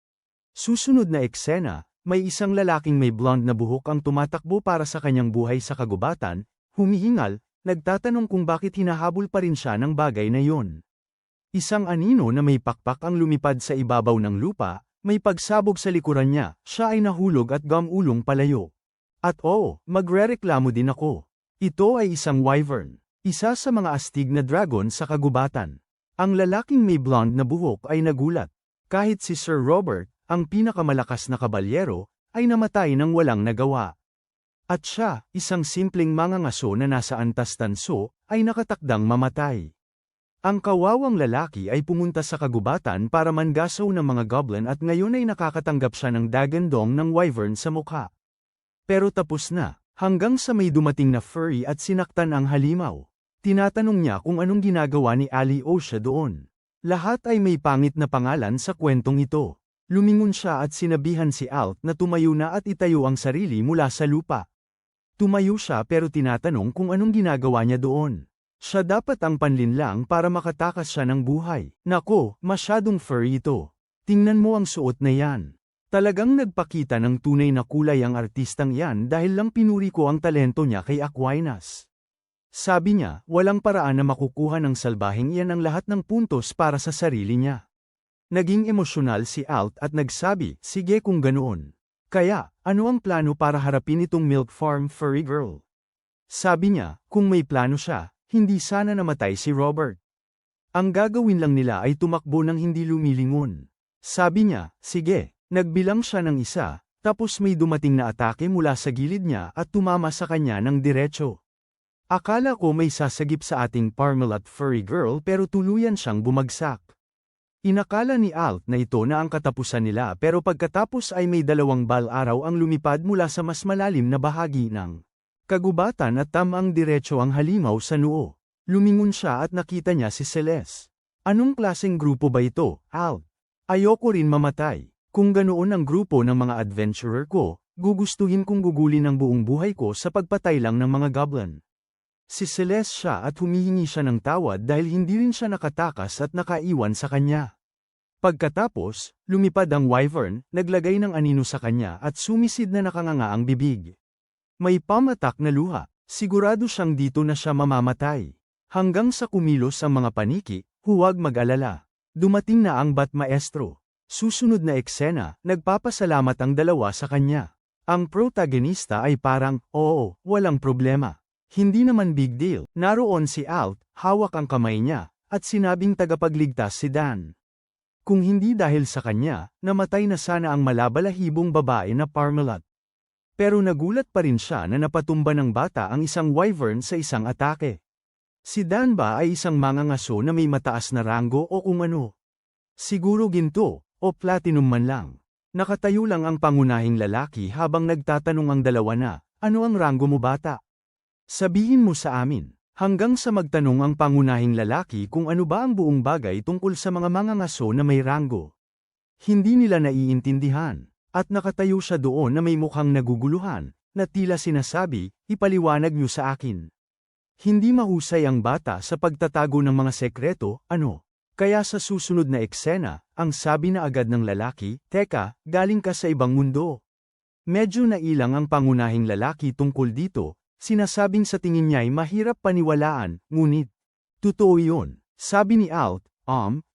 Susunod na eksena, may isang lalaking may blonde na buhok ang tumatakbo para sa kanyang buhay sa kagubatan, humihingal, nagtatanong kung bakit hinahabol pa rin siya ng bagay na yon. Isang anino na may pakpak ang lumipad sa ibabaw ng lupa, may pagsabog sa likuran niya, siya ay nahulog at gumulong palayo. At oo, magrereklamo din ako. Ito ay isang wyvern, isa sa mga astig na dragon sa kagubatan. Ang lalaking may blonde na buhok ay nagulat. Kahit si Sir Robert, ang pinakamalakas na kabalyero, ay namatay nang walang nagawa. At siya, isang simpleng mangangaso na nasa antas tanso, ay nakatakdang mamatay. Ang kawawang lalaki ay pumunta sa kagubatan para mangaso ng mga goblin at ngayon ay nakakatanggap siya ng dagandong ng wyvern sa mukha. Pero tapos na, hanggang sa may dumating na furry at sinaktan ang halimaw. Tinatanong niya kung anong ginagawa ni Ali Osha doon. Lahat ay may pangit na pangalan sa kwentong ito. Lumingon siya at sinabihan si Alt na tumayo na at itayo ang sarili mula sa lupa. Tumayo siya pero tinatanong kung anong ginagawa niya doon. Siya dapat ang panlinlang para makatakas siya ng buhay. Nako, masyadong furry ito. Tingnan mo ang suot na yan. Talagang nagpakita ng tunay na kulay ang artistang yan dahil lang pinuri ko ang talento niya kay Aquinas. Sabi niya, walang paraan na makukuha ng salbaheng iyan ang lahat ng puntos para sa sarili niya. Naging emosyonal si Alt at nagsabi, sige kung ganoon. Kaya, ano ang plano para harapin itong Milk Farm Furry Girl? Sabi niya, kung may plano siya, hindi sana namatay si Robert. Ang gagawin lang nila ay tumakbo ng hindi lumilingon. Sabi niya, sige, nagbilang siya ng 1, tapos may dumating na atake mula sa gilid niya at tumama sa kanya ng diretso. Akala ko may sasagip sa ating Parmalat Furry Girl pero tuluyan siyang bumagsak. Inakala ni Alt na ito na ang katapusan nila pero pagkatapos ay may 2 bal-araw ang lumipad mula sa mas malalim na bahagi ng kagubatan at tamang diretso ang halimaw sa noo. Lumingon siya at nakita niya si Celeste. Anong klaseng grupo ba ito, Alt? Ayoko rin mamatay. Kung ganoon ang grupo ng mga adventurer ko, gugustuhin kong gugulin ang buong buhay ko sa pagpatay lang ng mga goblin. Si Celeste siya at humihingi siya ng tawad dahil hindi rin siya nakatakas at nakaiwan sa kanya. Pagkatapos, lumipad ang wyvern, naglagay ng anino sa kanya at sumisid na nakanganga ang bibig. May pamatak na luha, sigurado siyang dito na siya mamamatay. Hanggang sa kumilos ang mga paniki, huwag mag-alala. Dumating na ang Bat Maestro. Susunod na eksena, nagpapasalamat ang dalawa sa kanya. Ang protagonista ay parang, oo, walang problema. Hindi naman big deal. Naroon si Alt, hawak ang kamay niya, at sinabing tagapagligtas si Dan. Kung hindi dahil sa kanya, namatay na sana ang malabalahibong babae na Parmalat. Pero nagulat pa rin siya na napatumba ng bata ang isang wyvern sa isang atake. Si Dan ba ay isang mangangaso na may mataas na ranggo o kung ano? Siguro ginto, o platinum man lang. Nakatayo lang ang pangunahing lalaki habang nagtatanong ang dalawa na, ano ang ranggo mo bata? Sabihin mo sa amin, hanggang sa magtanong ang pangunahing lalaki kung ano ba ang buong bagay tungkol sa mga mangangaso na may ranggo. Hindi nila naiintindihan, at nakatayo siya doon na may mukhang naguguluhan, na tila sinasabi, ipaliwanag niyo sa akin. Hindi mahusay ang bata sa pagtatago ng mga sekreto, ano? Kaya sa susunod na eksena, ang sabi na agad ng lalaki, teka, galing ka sa ibang mundo. Medyo nailang ang pangunahing lalaki tungkol dito. Sinasabing sa tingin niya'y mahirap paniwalaan, ngunit, totoo yun. Sabi ni Alt,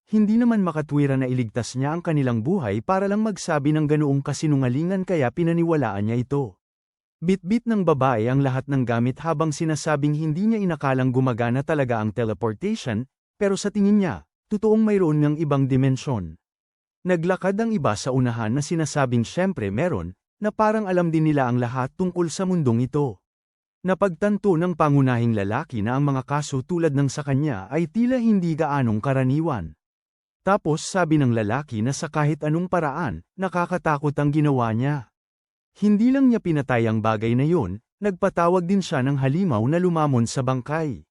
hindi naman makatwira na iligtas niya ang kanilang buhay para lang magsabi ng ganoong kasinungalingan kaya pinaniwalaan niya ito. Bitbit ng babae ang lahat ng gamit habang sinasabing hindi niya inakalang gumagana talaga ang teleportation, pero sa tingin niya, totoong mayroon ngang ibang dimensyon. Naglakad ang iba sa unahan na sinasabing syempre meron, na parang alam din nila ang lahat tungkol sa mundong ito. Napagtanto ng pangunahing lalaki na ang mga kaso tulad ng sa kanya ay tila hindi gaanong karaniwan. Tapos sabi ng lalaki na sa kahit anong paraan, nakakatakot ang ginawa niya. Hindi lang niya pinatay ang bagay na yun, nagpatawag din siya ng halimaw na lumamon sa bangkay.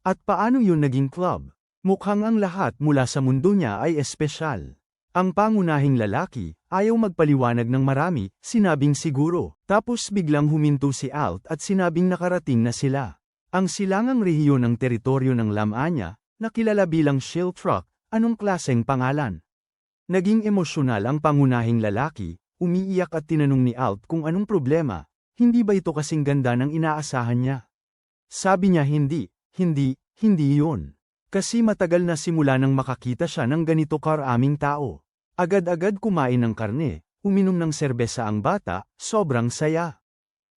At paano yun naging club? Mukhang ang lahat mula sa mundo niya ay espesyal. Ang pangunahing lalaki, ayaw magpaliwanag ng marami, sinabing siguro. Tapos biglang huminto si Alt at sinabing nakarating na sila. Ang silangang rehiyon ng teritoryo ng Lamanya, na kilala bilang Shiltruk, anong klaseng pangalan? Naging emosyonal ang pangunahing lalaki, umiiyak at tinanong ni Alt kung anong problema, hindi ba ito kasing ganda ng inaasahan niya? Sabi niya hindi yun. Kasi matagal na simula nang makakita siya ng ganito karaming tao. Agad-agad kumain ng karne, uminom ng serbesa ang bata, sobrang saya.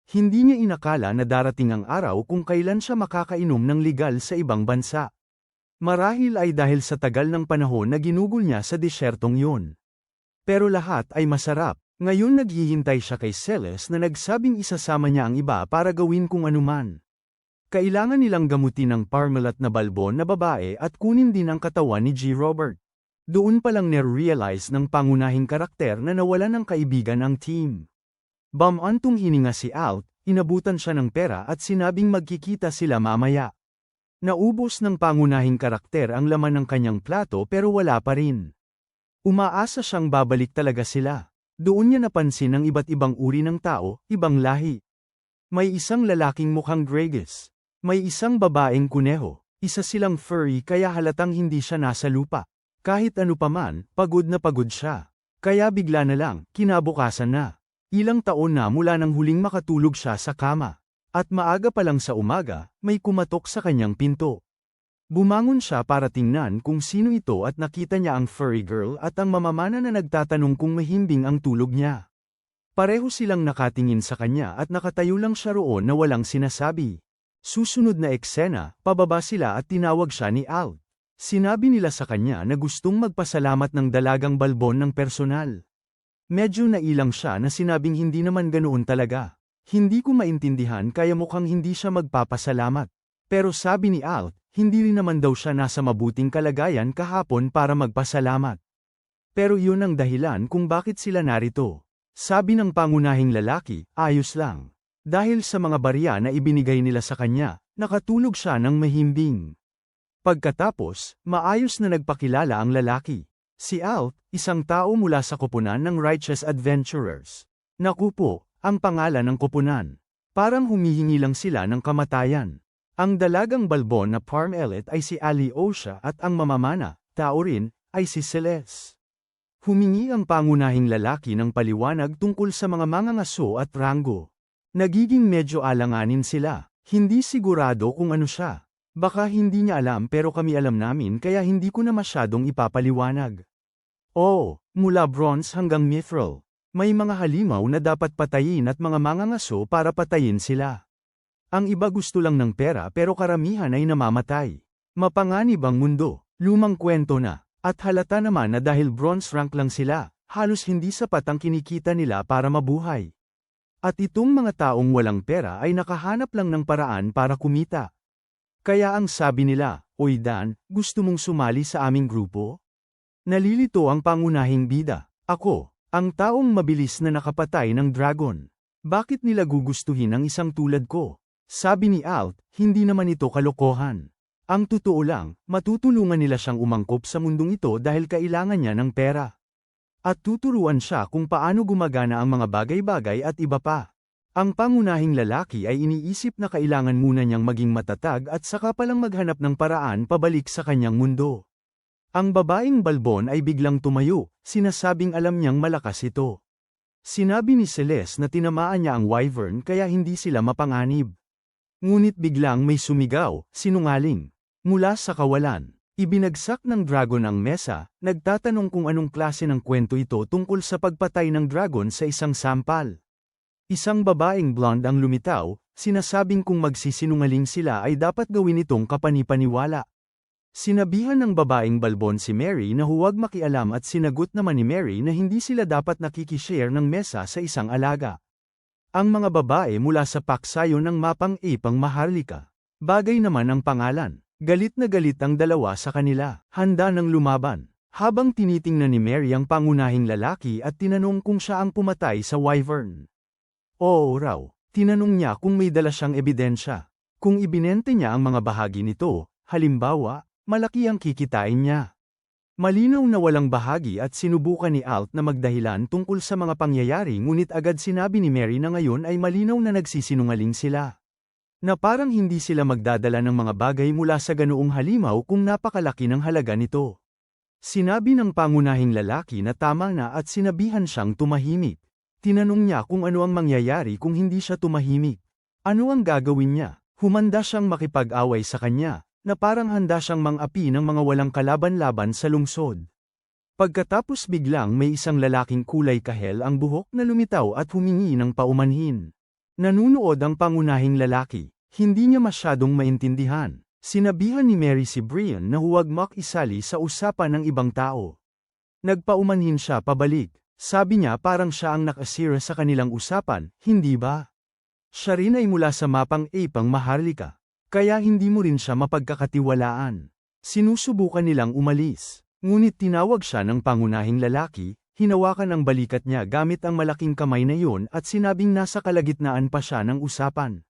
Hindi niya inakala na darating ang araw kung kailan siya makakainom ng legal sa ibang bansa. Marahil ay dahil sa tagal ng panahon na ginugol niya sa desyertong yun. Pero lahat ay masarap. Ngayon naghihintay siya kay Celes na nagsabing isasama niya ang iba para gawin kung anuman. Kailangan nilang gamutin ang Parmalat na balbon na babae at kunin din ang katawan ni G. Robert. Doon palang nerealize ng pangunahing karakter na nawalan ng kaibigan ang team. Bumantong hininga si Alt, inabutan siya ng pera at sinabing magkikita sila mamaya. Naubos ng pangunahing karakter ang laman ng kanyang plato pero wala pa rin. Umaasa siyang babalik talaga sila. Doon niya napansin ang iba't ibang uri ng tao, ibang lahi. May isang lalaking mukhang Gregis. May isang babaeng kuneho, isa silang furry kaya halatang hindi siya nasa lupa. Kahit ano paman, pagod na pagod siya. Kaya bigla na lang, kinabukasan na. Ilang taon na mula nang huling makatulog siya sa kama. At maaga pa lang sa umaga, may kumatok sa kanyang pinto. Bumangon siya para tingnan kung sino ito at nakita niya ang furry girl at ang mamamana na nagtatanong kung mahimbing ang tulog niya. Pareho silang nakatingin sa kanya at nakatayo lang siya roon na walang sinasabi. Susunod na eksena, pababa sila at tinawag siya ni Alt. Sinabi nila sa kanya na gustong magpasalamat ng dalagang balbon ng personal. Medyo nailang siya na sinabing hindi naman ganoon talaga. Hindi ko maintindihan kaya mukhang hindi siya magpapasalamat. Pero sabi ni Alt, hindi rin naman daw siya nasa mabuting kalagayan kahapon para magpasalamat. Pero yun ang dahilan kung bakit sila narito. Sabi ng pangunahing lalaki, ayos lang. Dahil sa mga barya na ibinigay nila sa kanya, nakatulog siya ng mahimbing. Pagkatapos, maayos na nagpakilala ang lalaki. Si Alt, isang tao mula sa koponan ng Righteous Adventurers. Naku po, ang pangalan ng koponan. Parang humihingi lang sila ng kamatayan. Ang dalagang balbon na Parmelet ay si Alyosha at ang mamamana, tao rin, ay si Celes. Humingi ang pangunahing lalaki ng paliwanag tungkol sa mga mangangaso at ranggo. Nagiging medyo alanganin sila. Hindi sigurado kung ano siya. Baka hindi niya alam pero kami alam namin kaya hindi ko na masyadong ipapaliwanag. Oo, mula bronze hanggang mithril. May mga halimaw na dapat patayin at mga mangangaso para patayin sila. Ang iba gusto lang ng pera pero karamihan ay namamatay. Mapanganib ang mundo, lumang kwento na. At halata naman na dahil bronze rank lang sila, halos hindi sapat ang kinikita nila para mabuhay. At itong mga taong walang pera ay nakahanap lang ng paraan para kumita. Kaya ang sabi nila, "Oy Dan, gusto mong sumali sa aming grupo?" Nalilito ang pangunahing bida. Ako, ang taong mabilis na nakapatay ng dragon. Bakit nila gugustuhin ang isang tulad ko? Sabi ni Alt, hindi naman ito kalokohan. Ang totoo lang, matutulungan nila siyang umangkop sa mundong ito dahil kailangan niya ng pera. At tuturuan siya kung paano gumagana ang mga bagay-bagay at iba pa. Ang pangunahing lalaki ay iniisip na kailangan muna niyang maging matatag at saka palang maghanap ng paraan pabalik sa kanyang mundo. Ang babaeng balbon ay biglang tumayo, sinasabing alam niyang malakas ito. Sinabi ni Celes na tinamaan niya ang wyvern kaya hindi sila mapanganib. Ngunit biglang may sumigaw, sinungaling. Mula sa kawalan. Ibinagsak ng dragon ang mesa, nagtatanong kung anong klase ng kwento ito tungkol sa pagpatay ng dragon sa isang sampal. Isang babaeng blonde ang lumitaw, sinasabing kung magsisinungaling sila ay dapat gawin itong kapanipaniwala. Sinabihan ng babaeng balbon si Mary na huwag makialam at sinagot naman ni Mary na hindi sila dapat nakikishare ng mesa sa isang alaga. Ang mga babae mula sa paksayo ng mapang Ipang Maharlika. Bagay naman ang pangalan. Galit na galit ang dalawa sa kanila, handa ng lumaban. Habang tinitingnan ni Mary ang pangunahing lalaki at tinanong kung siya ang pumatay sa wyvern. Oo raw, tinanong niya kung may dala siyang ebidensya. Kung ibinente niya ang mga bahagi nito, halimbawa, malaki ang kikitain niya. Malinaw na walang bahagi at sinubukan ni Alt na magdahilan tungkol sa mga pangyayari ngunit agad sinabi ni Mary na ngayon ay malinaw na nagsisinungaling sila. Na parang hindi sila magdadala ng mga bagay mula sa ganoong halimaw kung napakalaki ng halaga nito. Sinabi ng pangunahing lalaki na tama na at sinabihan siyang tumahimik. Tinanong niya kung ano ang mangyayari kung hindi siya tumahimik. Ano ang gagawin niya? Humanda siyang makipag-away sa kanya, na parang handa siyang mang-api ng mga walang kalaban-laban sa lungsod. Pagkatapos biglang may isang lalaking kulay kahel ang buhok na lumitaw at humingi ng paumanhin. Nanunood ang pangunahing lalaki, hindi niya masyadong maintindihan. Sinabihan ni Mary si Brian na huwag makisali sa usapan ng ibang tao. Nagpaumanhin siya pabalik, sabi niya parang siya ang nakasira sa kanilang usapan, hindi ba? Siya rin ay mula sa mapang Apang Maharlika. Kaya hindi mo rin siya mapagkakatiwalaan. Sinusubukan nilang umalis. Ngunit tinawag siya ng pangunahing lalaki, hinawakan ang balikat niya gamit ang malaking kamay na iyon at sinabing nasa kalagitnaan pa siya ng usapan.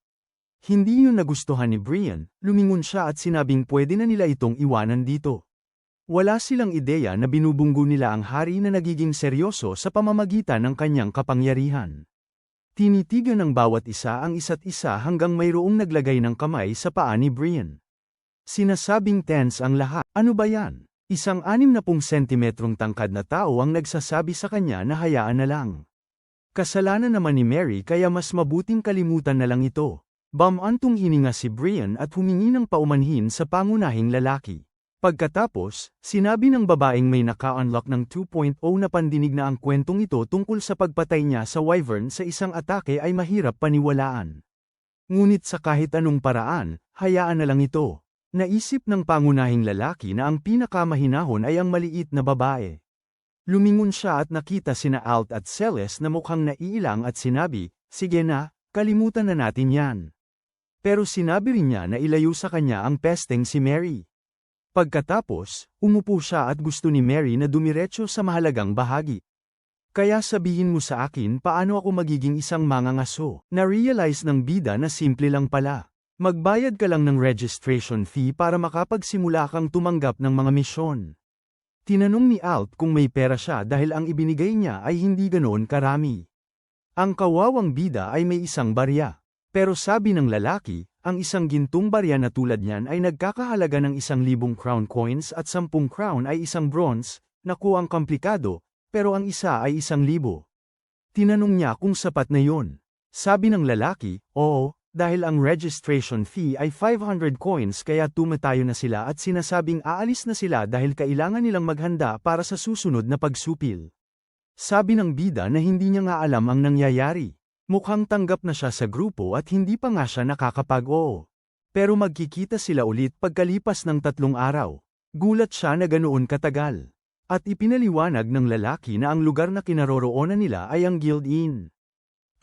Hindi yun nagustuhan ni Brian, lumingon siya at sinabing pwede na nila itong iwanan dito. Wala silang ideya na binubunggo nila ang hari na nagiging seryoso sa pamamagitan ng kanyang kapangyarihan. Tinitigan ng bawat isa ang isa't isa hanggang mayroong naglagay ng kamay sa paa ni Brian. Sinasabing tense ang lahat. Ano ba yan? Isang 60 sentimetrong tangkad na tao ang nagsasabi sa kanya na hayaan na lang. Kasalanan naman ni Mary kaya mas mabuting kalimutan na lang ito. Bamantong hininga si Brian at humingi ng paumanhin sa pangunahing lalaki. Pagkatapos, sinabi ng babaeng may naka-unlock ng 2.0 na pandinig na ang kwentong ito tungkol sa pagpatay niya sa Wyvern sa isang atake ay mahirap paniwalaan. Ngunit sa kahit anong paraan, hayaan na lang ito. Naisip ng pangunahing lalaki na ang pinakamahinahon ay ang maliit na babae. Lumingon siya at nakita sina Alt at Celeste na mukhang naiilang at sinabi, sige na, kalimutan na natin yan. Pero sinabi rin niya na ilayo sa kanya ang pesteng si Mary. Pagkatapos, umupo siya at gusto ni Mary na dumiretso sa mahalagang bahagi. Kaya sabihin mo sa akin paano ako magiging isang mangangaso. Na-realize ng bida na simple lang pala. Magbayad ka lang ng registration fee para makapagsimula kang tumanggap ng mga misyon. Tinanong ni Alt kung may pera siya dahil ang ibinigay niya ay hindi ganoon karami. Ang kawawang bida ay may isang barya. Pero sabi ng lalaki, ang isang gintong barya na tulad niyan ay nagkakahalaga ng 1,000 crown coins at 10 crown ay isang bronze, naku ang komplikado, pero ang isa ay 1,000. Tinanong niya kung sapat na yon. Sabi ng lalaki, oo, dahil ang registration fee ay 500 coins kaya tumatayo na sila at sinasabing aalis na sila dahil kailangan nilang maghanda para sa susunod na pagsupil. Sabi ng bida na hindi niya nga alam ang nangyayari. Mukhang tanggap na siya sa grupo at hindi pa nga siya nakakapag-oo. Pero magkikita sila ulit pagkalipas ng 3 araw. Gulat siya na ganoon katagal. At ipinaliwanag ng lalaki na ang lugar na kinaroroonan nila ay ang Guild Inn.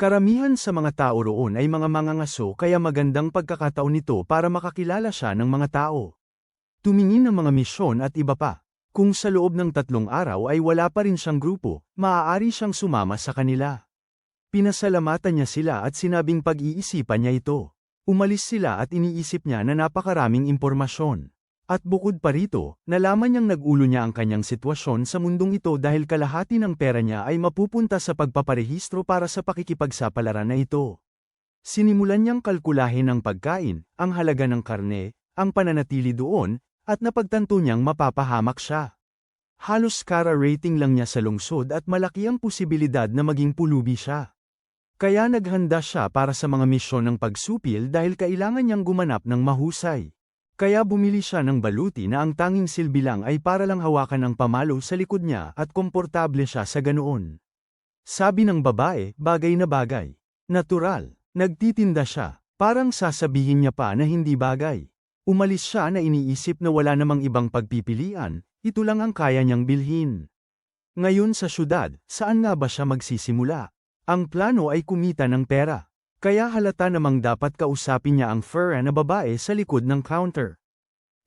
Karamihan sa mga tao roon ay mga mangangaso kaya magandang pagkakataon nito para makakilala siya ng mga tao. Tumingin ng mga misyon at iba pa. Kung sa loob ng 3 araw ay wala pa rin siyang grupo, maaari siyang sumama sa kanila. Pinasalamatan niya sila at sinabing pag-iisipan niya ito. Umalis sila at iniisip niya na napakaraming impormasyon. At bukod pa rito, nalaman niyang nag-ulo niya ang kanyang sitwasyon sa mundong ito dahil kalahati ng pera niya ay mapupunta sa pagpaparehistro para sa pakikipagsapalaran na ito. Sinimulan niyang kalkulahin ang pagkain, ang halaga ng karne, ang pananatili doon, at napagtanto niyang mapapahamak siya. Halos kara rating lang niya sa lungsod at malaki ang posibilidad na maging pulubi siya. Kaya naghanda siya para sa mga misyon ng pagsupil dahil kailangan niyang gumanap ng mahusay. Kaya bumili siya ng baluti na ang tanging silbi lang ay para lang hawakan ang pamalo sa likod niya at komportable siya sa ganoon. Sabi ng babae, bagay na bagay. Natural. Nagtitinda siya. Parang sasabihin niya pa na hindi bagay. Umalis siya na iniisip na wala namang ibang pagpipilian, ito lang ang kaya niyang bilhin. Ngayon sa syudad, saan nga ba siya magsisimula? Ang plano ay kumita ng pera. Kaya halata namang dapat kausapin niya ang Farah na babae sa likod ng counter.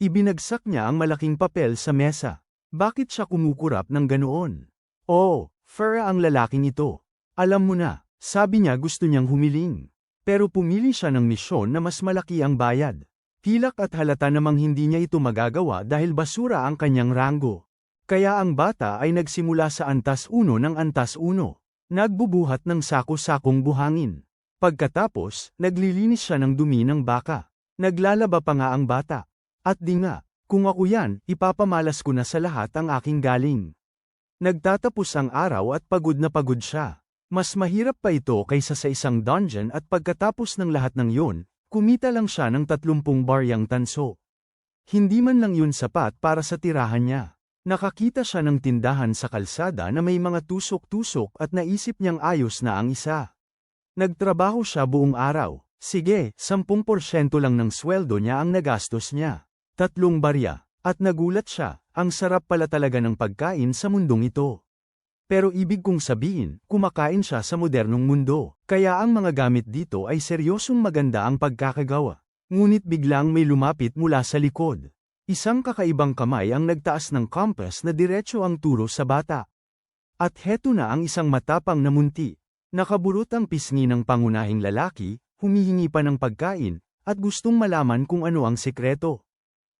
Ibinagsak niya ang malaking papel sa mesa. Bakit siya kumukurap ng ganoon? Oh, Farah ang lalaking ito. Alam mo na, sabi niya gusto niyang humiling. Pero pumili siya ng misyon na mas malaki ang bayad. Pilak at halata namang hindi niya ito magagawa dahil basura ang kanyang ranggo. Kaya ang bata ay nagsimula sa antas 1 ng antas 1. Nagbubuhat ng sako-sakong buhangin. Pagkatapos, naglilinis siya ng dumi ng baka. Naglalaba pa nga ang bata. At di nga, kung ako yan, ipapamalas ko na sa lahat ang aking galing. Nagtatapos ang araw at pagod na pagod siya. Mas mahirap pa ito kaysa sa isang dungeon at pagkatapos ng lahat ng yun, kumita lang siya ng 30 baryang tanso. Hindi man lang yun sapat para sa tirahan niya. Nakakita siya ng tindahan sa kalsada na may mga tusok-tusok at naisip niyang ayos na ang isa. Nagtrabaho siya buong araw. Sige, 10% lang ng sweldo niya ang nagastos niya. 3 barya. At nagulat siya, ang sarap pala talaga ng pagkain sa mundong ito. Pero ibig kong sabihin, kumakain siya sa modernong mundo. Kaya ang mga gamit dito ay seryosong maganda ang pagkakagawa. Ngunit biglang may lumapit mula sa likod. Isang kakaibang kamay ang nagtaas ng compass na diretso ang turo sa bata. At heto na ang isang matapang na munti. Nakaburot ang pisngi ng pangunahing lalaki, humihingi pa ng pagkain, at gustong malaman kung ano ang sekreto.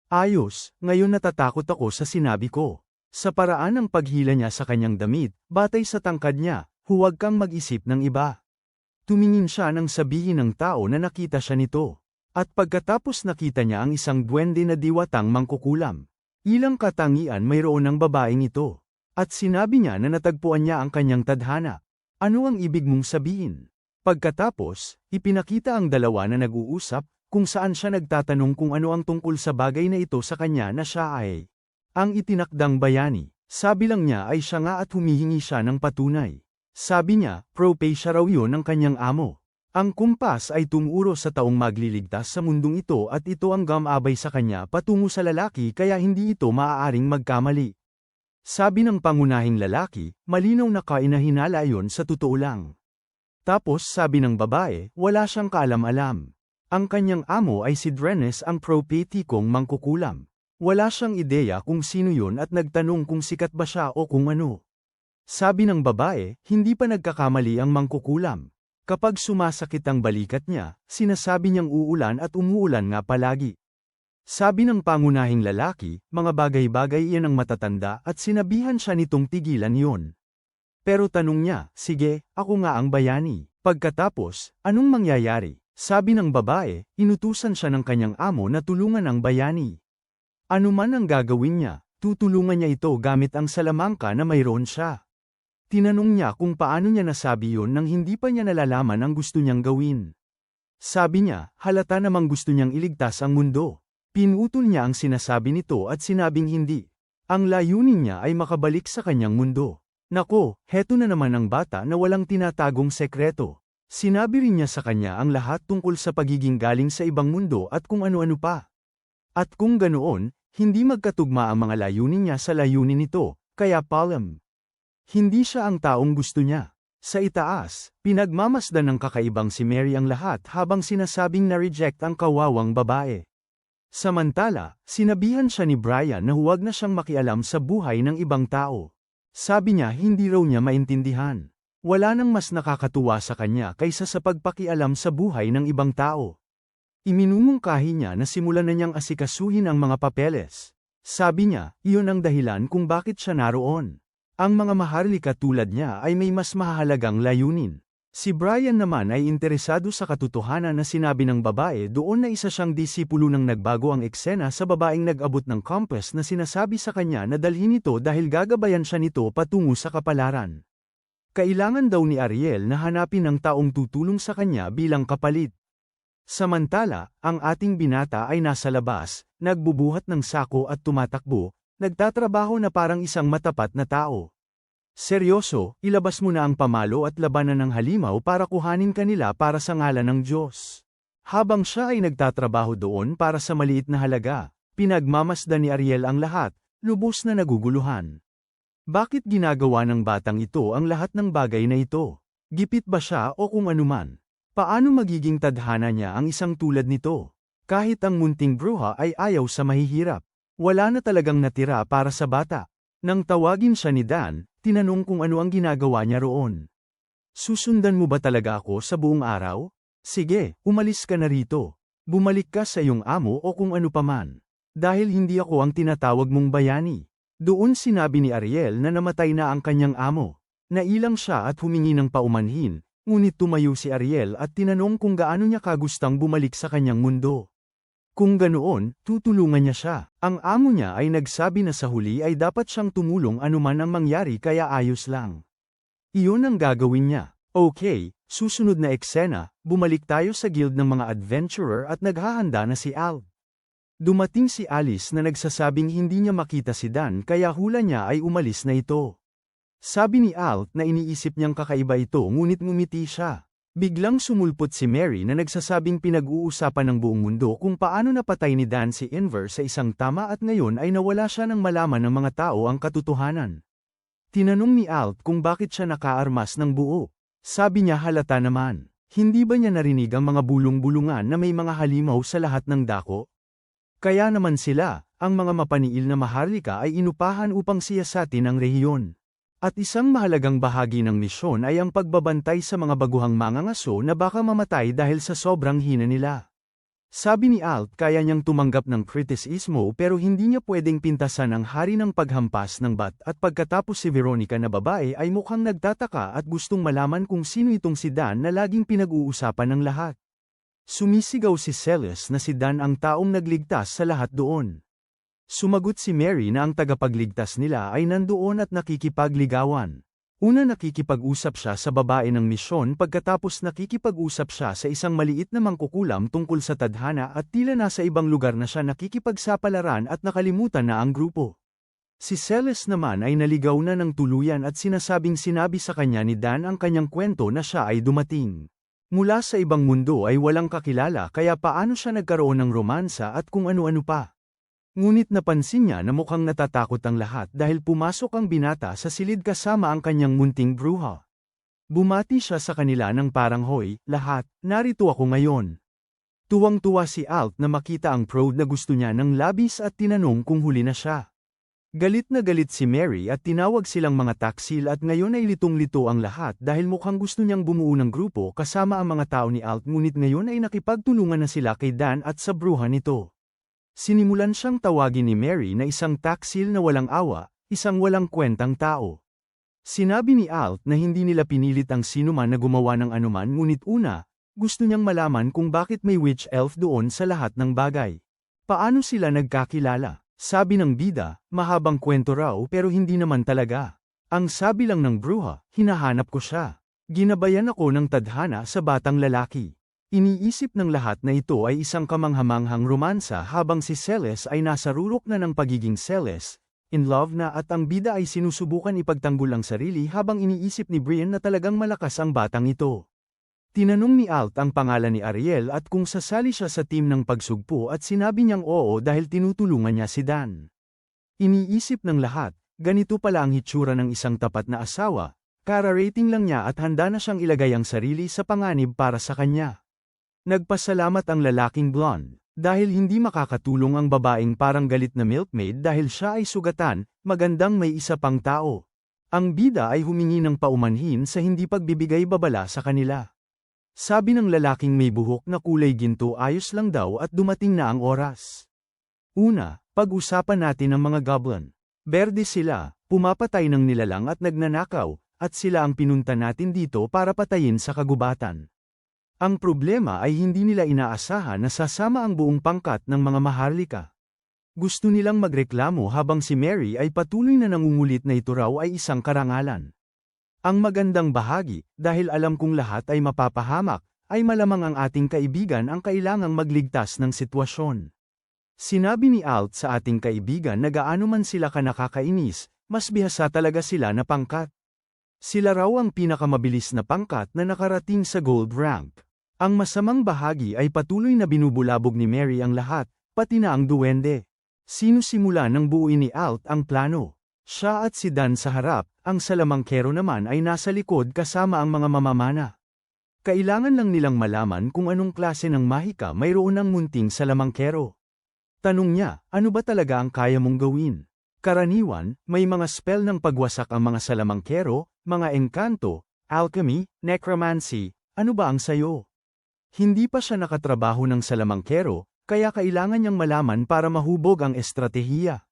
Ayos, ngayon natatakot ako sa sinabi ko. Sa paraan ng paghila niya sa kanyang damit, batay sa tangkad niya, huwag kang mag-isip ng iba. Tumingin siya nang sabihin ng tao na nakita siya nito. At pagkatapos nakita niya ang isang duwende na diwatang mangkukulam. Ilang katangian mayroon ng babaeng ito. At sinabi niya na natagpuan niya ang kanyang tadhana. Ano ang ibig mong sabihin? Pagkatapos, ipinakita ang dalawa na nag-uusap, kung saan siya nagtatanong kung ano ang tungkol sa bagay na ito sa kanya na siya ay ang itinakdang bayani. Sabi lang niya ay siya nga at humihingi siya ng patunay. Sabi niya, propay siya raw yun ng kanyang amo. Ang kumpas ay tumuro sa taong magliligtas sa mundong ito at ito ang gumabay sa kanya patungo sa lalaki kaya hindi ito maaaring magkamali. Sabi ng pangunahing lalaki, malinaw na kainahinala yon sa totoo lang. Tapos sabi ng babae, wala siyang kaalam-alam. Ang kanyang amo ay si Drenes ang propetikong mangkukulam. Wala siyang ideya kung sino yun at nagtanong kung sikat ba siya o kung ano. Sabi ng babae, hindi pa nagkakamali ang mangkukulam. Kapag sumasakit ang balikat niya, sinasabi niyang uulan at umuulan nga palagi. Sabi ng pangunahing lalaki, mga bagay-bagay iyan ang matatanda at sinabihan siya nitong tigilan yon. Pero tanong niya, sige, ako nga ang bayani. Pagkatapos, anong mangyayari? Sabi ng babae, inutusan siya ng kanyang amo na tulungan ang bayani. Ano man ang gagawin niya, tutulungan niya ito gamit ang salamangka na mayroon siya. Tinanong niya kung paano niya nasabi yun nang hindi pa niya nalalaman ang gusto niyang gawin. Sabi niya, halata namang gusto niyang iligtas ang mundo. Pinutol niya ang sinasabi nito at sinabing hindi. Ang layunin niya ay makabalik sa kanyang mundo. Nako, heto na naman ang bata na walang tinatagong sekreto. Sinabi rin niya sa kanya ang lahat tungkol sa pagiging galing sa ibang mundo at kung ano-ano pa. At kung ganoon, hindi magkatugma ang mga layunin niya sa layunin nito, kaya palem. Hindi siya ang taong gusto niya. Sa itaas, pinagmamasdan ng kakaibang si Mary ang lahat habang sinasabing na-reject ang kawawang babae. Samantala, sinabihan siya ni Brian na huwag na siyang makialam sa buhay ng ibang tao. Sabi niya hindi raw niya maintindihan. Wala nang mas nakakatuwa sa kanya kaysa sa pagpakialam sa buhay ng ibang tao. Iminumungkahi niya na simulan na niyang asikasuhin ang mga papeles. Sabi niya, iyon ang dahilan kung bakit siya naroon. Ang mga maharlika tulad niya ay may mas mahalagang layunin. Si Brian naman ay interesado sa katotohanan na sinabi ng babae doon na isa siyang disipulo nang nagbago ang eksena sa babaeng nag-abot ng compass na sinasabi sa kanya na dalhin ito dahil gagabayan siya nito patungo sa kapalaran. Kailangan daw ni Ariel na hanapin ang taong tutulong sa kanya bilang kapalit. Samantala, ang ating binata ay nasa labas, nagbubuhat ng sako at tumatakbo, nagtatrabaho na parang isang matapat na tao. Seryoso, ilabas mo na ang pamalo at labanan ng halimaw para kuhanin kanila para sa ngalan ng Diyos. Habang siya ay nagtatrabaho doon para sa maliit na halaga, pinagmamasdan ni Ariel ang lahat, lubos na naguguluhan. Bakit ginagawa ng batang ito ang lahat ng bagay na ito? Gipit ba siya o kung anuman? Paano magiging tadhana niya ang isang tulad nito? Kahit ang munting bruha ay ayaw sa mahihirap. Wala na talagang natira para sa bata. Nang tawagin siya ni Dan, tinanong kung ano ang ginagawa niya roon. Susundan mo ba talaga ako sa buong araw? Sige, umalis ka na rito. Bumalik ka sa iyong amo o kung ano paman. Dahil hindi ako ang tinatawag mong bayani. Doon sinabi ni Ariel na namatay na ang kanyang amo. Nailang siya at humingi ng paumanhin, ngunit tumayo si Ariel at tinanong kung gaano niya kagustang bumalik sa kanyang mundo. Kung ganoon, tutulungan niya siya. Ang amo niya ay nagsabi na sa huli ay dapat siyang tumulong anuman ang mangyari kaya ayos lang. Iyon ang gagawin niya. Okay, susunod na eksena, bumalik tayo sa guild ng mga adventurer at naghahanda na si Al. Dumating si Alice na nagsasabing hindi niya makita si Dan kaya hula niya ay umalis na ito. Sabi ni Al na iniisip niyang kakaiba ito ngunit ngumiti siya. Biglang sumulpot si Mary na nagsasabing pinag-uusapan ng buong mundo kung paano napatay ni Dan si Enver sa isang tama at ngayon ay nawala siya nang malaman ng mga tao ang katotohanan. Tinanong ni Al kung bakit siya nakaarmas ng buo. Sabi niya halata naman. Hindi ba niya narinig ang mga bulong-bulungan na may mga halimaw sa lahat ng dako? Kaya naman sila, ang mga mapaniil na maharlika ay inupahan upang siyasatin ang rehiyon. At isang mahalagang bahagi ng misyon ay ang pagbabantay sa mga baguhang mangangaso na baka mamatay dahil sa sobrang hina nila. Sabi ni Alt kaya niyang tumanggap ng kritisismo pero hindi niya pwedeng pintasan ang hari ng paghampas ng bat at pagkatapos si Veronica na babae ay mukhang nagtataka at gustong malaman kung sino itong si Dan na laging pinag-uusapan ng lahat. Sumisigaw si Celes na si Dan ang taong nagligtas sa lahat doon. Sumagot si Mary na ang tagapagligtas nila ay nandoon at nakikipagligawan. Una nakikipag-usap siya sa babae ng misyon pagkatapos nakikipag-usap siya sa isang maliit na mangkukulam tungkol sa tadhana at tila nasa ibang lugar na siya nakikipagsapalaran at nakalimutan na ang grupo. Si Celes naman ay naligaw na ng tuluyan at sinasabing sinabi sa kanya ni Dan ang kanyang kwento na siya ay dumating mula sa ibang mundo ay walang kakilala kaya paano siya nagkaroon ng romansa at kung ano-ano pa. Ngunit napansin niya na mukhang natatakot ang lahat dahil pumasok ang binata sa silid kasama ang kanyang munting bruha. Bumati siya sa kanila ng parang hoy, lahat, narito ako ngayon. Tuwang-tuwa si Alt na makita ang prode na gusto niya ng labis at tinanong kung huli na siya. Galit na galit si Mary at tinawag silang mga taksil at ngayon ay litong-lito ang lahat dahil mukhang gusto niyang bumuo ng grupo kasama ang mga tao ni Alt ngunit ngayon ay nakipagtulungan na sila kay Dan at sa bruha nito. Sinimulan siyang tawagin ni Mary na isang taksil na walang awa, isang walang kwentang tao. Sinabi ni Alt na hindi nila pinilit ang sinuman na gumawa ng anuman ngunit una, gusto niyang malaman kung bakit may witch elf doon sa lahat ng bagay. Paano sila nagkakilala? Sabi ng bida, mahabang kwento raw pero hindi naman talaga. Ang sabi lang ng bruha, hinahanap ko siya. Ginabayan ako ng tadhana sa batang lalaki. Iniisip ng lahat na ito ay isang kamanghamanghang romansa habang si Celes ay nasa rurok na ng pagiging Celes, in love na at ang bida ay sinusubukan ipagtanggol ang sarili habang iniisip ni Brian na talagang malakas ang batang ito. Tinanong ni Alt ang pangalan ni Ariel at kung sasali siya sa team ng pagsugpo at sinabi niyang oo dahil tinutulungan niya si Dan. Iniisip ng lahat, ganito pala ang hitsura ng isang tapat na asawa, kara-rating lang niya at handa na siyang ilagay ang sarili sa panganib para sa kanya. Nagpasalamat ang lalaking blonde, dahil hindi makakatulong ang babaeng parang galit na milkmaid dahil siya ay sugatan, magandang may isa pang tao. Ang bida ay humingi ng paumanhin sa hindi pagbibigay babala sa kanila. Sabi ng lalaking may buhok na kulay ginto ayos lang daw at dumating na ang oras. Una, pag-usapan natin ang mga goblin. Berde sila, pumapatay ng nilalang at nagnanakaw, at sila ang pinunta natin dito para patayin sa kagubatan. Ang problema ay hindi nila inaasahan na sasama ang buong pangkat ng mga maharlika. Gusto nilang magreklamo habang si Mary ay patuloy na nangungulit na ito raw ay isang karangalan. Ang magandang bahagi, dahil alam kong lahat ay mapapahamak, ay malamang ang ating kaibigan ang kailangang magligtas ng sitwasyon. Sinabi ni Alt sa ating kaibigan na gaano man sila ka nakakainis, mas bihasa talaga sila na pangkat. Sila raw ang pinakamabilis na pangkat na nakarating sa gold rank. Ang masamang bahagi ay patuloy na binubulabog ni Mary ang lahat, pati na ang duwende. Sinusimula ng buuin ni Alt ang plano. Siya at si Dan sa harap, ang salamangkero naman ay nasa likod kasama ang mga mamamana. Kailangan lang nilang malaman kung anong klase ng mahika mayroon ng munting salamangkero. Tanong niya, ano ba talaga ang kaya mong gawin? Karaniwan, may mga spell ng pagwasak ang mga salamangkero, mga engkanto, alchemy, necromancy, ano ba ang sayo? Hindi pa siya nakatrabaho ng salamangkero, kaya kailangan niyang malaman para mahubog ang estratehiya.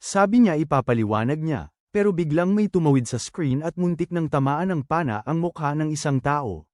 Sabi niya ipapaliwanag niya, pero biglang may tumawid sa screen at muntik ng tamaan ng pana ang mukha ng isang tao.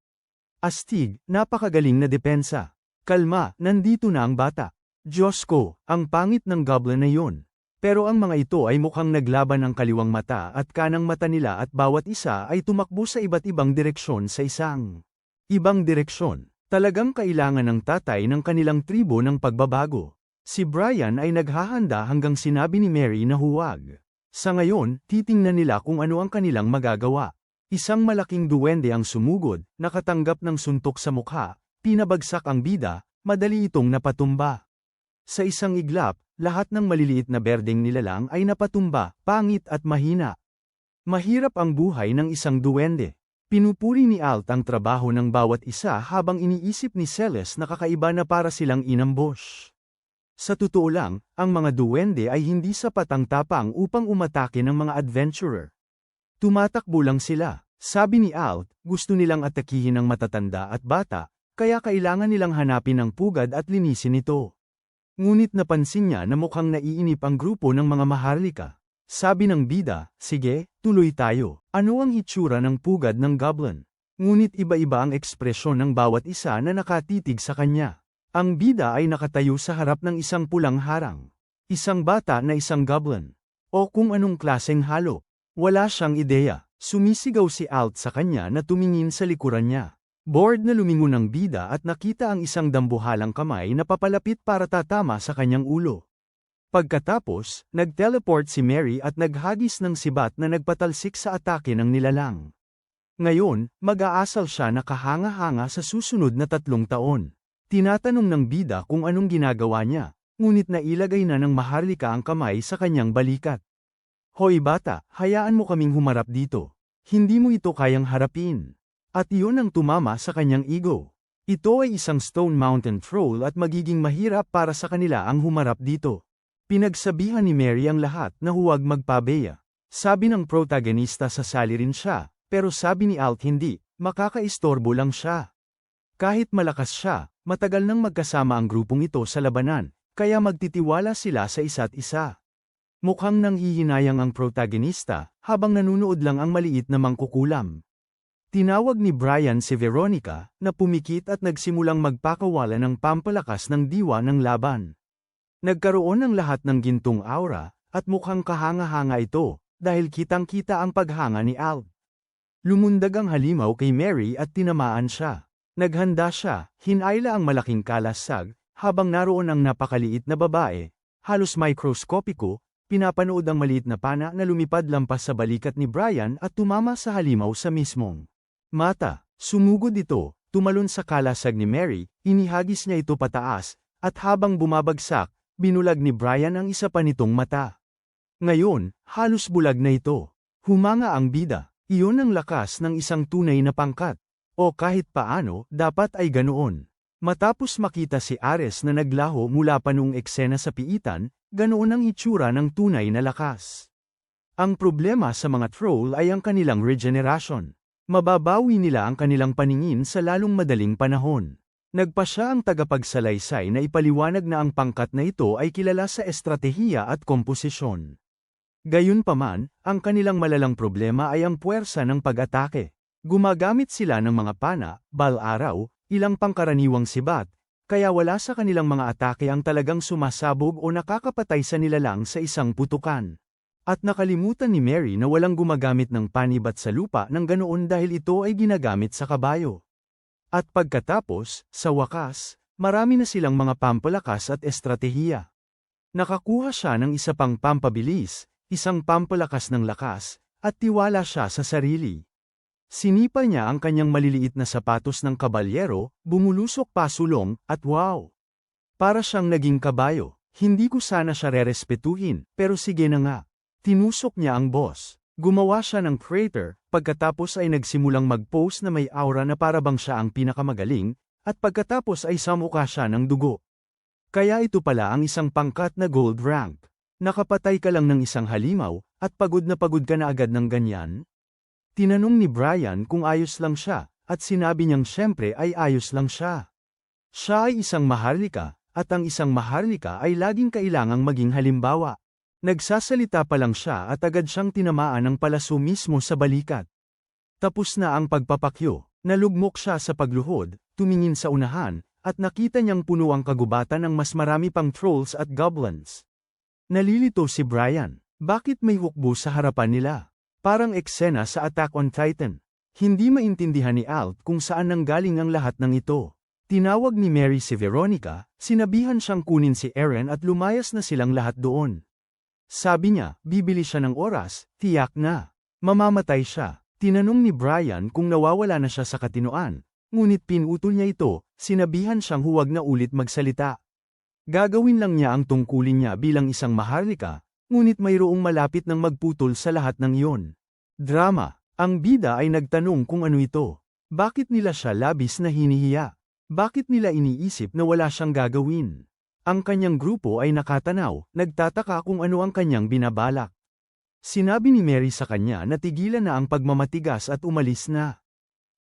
Astig, napakagaling na depensa. Kalma, nandito na ang bata. Diyos ko, ang pangit ng goblin na yun. Pero ang mga ito ay mukhang naglaban ng kaliwang mata at kanang mata nila at bawat isa ay tumakbo sa iba't ibang direksyon sa isang ibang direksyon. Talagang kailangan ng tatay ng kanilang tribo ng pagbabago. Si Brian ay naghahanda hanggang sinabi ni Mary na huwag. Sa ngayon, titingnan nila kung ano ang kanilang magagawa. Isang malaking duwende ang sumugod, nakatanggap ng suntok sa mukha, pinabagsak ang bida, madali itong napatumba. Sa isang iglap, lahat ng maliliit na berdeng nilalang ay napatumba, pangit at mahina. Mahirap ang buhay ng isang duwende. Pinupuri ni Alt ang trabaho ng bawat isa habang iniisip ni Celes na kakaiba na para silang inambush. Sa totoo lang, ang mga duwende ay hindi sapat ang tapang upang umatake ng mga adventurer. Tumatakbo lang sila. Sabi ni Alt, gusto nilang atakihin ang matatanda at bata, kaya kailangan nilang hanapin ang pugad at linisin ito. Ngunit napansin niya na mukhang naiinip ang grupo ng mga maharlika. Sabi ng bida, sige, tuloy tayo. Ano ang hitsura ng pugad ng goblin? Ngunit iba-iba ang ekspresyon ng bawat isa na nakatitig sa kanya. Ang bida ay nakatayo sa harap ng isang pulang harang. Isang bata na isang goblin. O kung anong klaseng halo. Wala siyang ideya. Sumisigaw si Alt sa kanya na tumingin sa likuran niya. Bored na lumingon ang bida at nakita ang isang dambuhalang kamay na papalapit para tatama sa kanyang ulo. Pagkatapos, nag-teleport si Mary at naghagis ng sibat na nagpatalsik sa atake ng nilalang. Ngayon, mag-aasal siya na kahanga-hanga sa susunod na 3 taon. Tinatanong ng bida kung anong ginagawa niya, ngunit nailagay na ng maharlika ang kamay sa kanyang balikat. Hoy bata, hayaan mo kaming humarap dito. Hindi mo ito kayang harapin. At iyon ang tumama sa kanyang ego. Ito ay isang Stone Mountain Troll at magiging mahirap para sa kanila ang humarap dito. Pinagsabihan ni Mary ang lahat na huwag magpabeya. Sabi ng protagonista sasali rin siya, pero sabi ni Alt hindi, makakaistorbo lang siya. Kahit malakas siya, matagal nang magkasama ang grupong ito sa labanan, kaya magtitiwala sila sa isa't isa. Mukhang nanghihinayang ang protagonista, habang nanunood lang ang maliit na mangkukulam. Tinawag ni Brian si Veronica, na pumikit at nagsimulang magpakawala ng pampalakas ng diwa ng laban. Nagkaroon ng lahat ng gintong aura, at mukhang kahanga-hanga ito, dahil kitang-kita ang paghanga ni Alt. Lumundag ang halimaw kay Mary at tinamaan siya. Naghanda siya, hinayla ang malaking kalasag, habang naroon ang napakaliit na babae, halos mikroskopiko, pinapanood ang maliit na pana na lumipad lampas sa balikat ni Brian at tumama sa halimaw sa mismong mata. Sumugod ito, tumalon sa kalasag ni Mary, inihagis niya ito pataas, at habang bumabagsak, binulag ni Brian ang isa pa nitong mata. Ngayon, halos bulag na ito. Humanga ang bida, iyon ang lakas ng isang tunay na pangkat. O kahit paano, dapat ay ganoon. Matapos makita si Ares na naglaho mula pa noong eksena sa piitan, ganoon ang itsura ng tunay na lakas. Ang problema sa mga troll ay ang kanilang regeneration. Mababawi nila ang kanilang paningin sa lalong madaling panahon. Nagpa siya ang tagapagsalaysay na ipaliwanag na ang pangkat na ito ay kilala sa estratehiya at komposisyon. Gayunpaman, ang kanilang malalang problema ay ang puwersa ng pag-atake. Gumagamit sila ng mga pana, bal-araw, ilang pangkaraniwang sibat, kaya wala sa kanilang mga atake ang talagang sumasabog o nakakapatay sa nilalang sa isang putukan. At nakalimutan ni Mary na walang gumagamit ng panibat sa lupa ng ganoon dahil ito ay ginagamit sa kabayo. At pagkatapos, sa wakas, marami na silang mga pampalakas at estratehiya. Nakakuha siya ng isa pang pampabilis, isang pampalakas ng lakas, at tiwala siya sa sarili. Sinipa niya ang kanyang maliliit na sapatos ng kabalyero, bumulusok pasulong, at wow! Para siyang naging kabayo. Hindi ko sana siya rerespetuhin, pero sige na nga. Tinusok niya ang boss. Gumawa siya ng crater, pagkatapos ay nagsimulang mag-pose na may aura na parabang siya ang pinakamagaling, at pagkatapos ay samukha siya ng dugo. Kaya ito pala ang isang pangkat na gold rank. Nakapatay ka lang ng isang halimaw, at pagod na pagod ka na agad ng ganyan? Tinanong ni Brian kung ayos lang siya, at sinabi niyang syempre ay ayos lang siya. Siya ay isang maharlika, at ang isang maharlika ay laging kailangang maging halimbawa. Nagsasalita pa lang siya at agad siyang tinamaan ng palaso mismo sa balikat. Tapos na ang pagpapakyo, nalugmok siya sa pagluhod, tumingin sa unahan, at nakita niyang puno ang kagubatan ng mas marami pang trolls at goblins. Nalilito si Brian. Bakit may hukbo sa harapan nila? Parang eksena sa Attack on Titan. Hindi maintindihan ni Alt kung saan nanggaling ang lahat ng ito. Tinawag ni Mary si Veronica, sinabihan siyang kunin si Eren at lumayas na silang lahat doon. Sabi niya, bibili siya ng oras, tiyak na. Mamamatay siya. Tinanong ni Brian kung nawawala na siya sa katinoan, ngunit pinutol niya ito, sinabihan siyang huwag na ulit magsalita. Gagawin lang niya ang tungkulin niya bilang isang maharlika, ngunit mayroong malapit ng magputol sa lahat ng iyon. Drama. Ang bida ay nagtanong kung ano ito. Bakit nila siya labis na hinihiya? Bakit nila iniisip na wala siyang gagawin? Ang kanyang grupo ay nakatanaw, nagtataka kung ano ang kanyang binabalak. Sinabi ni Mary sa kanya na tigilan na ang pagmamatigas at umalis na.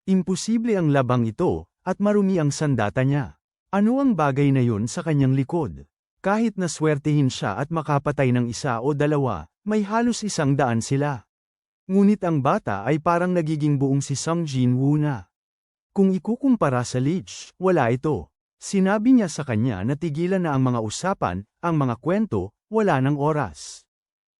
Imposible ang labang ito, at marumi ang sandata niya. Ano ang bagay na yun sa kanyang likod? Kahit naswertehin siya at makapatay ng isa o dalawa, may halos 100 sila. Ngunit ang bata ay parang nagiging buong si Sung Jin-woo na. Kung ikukumpara sa Lich, wala ito. Sinabi niya sa kanya na tigilan na ang mga usapan, ang mga kwento, wala ng oras.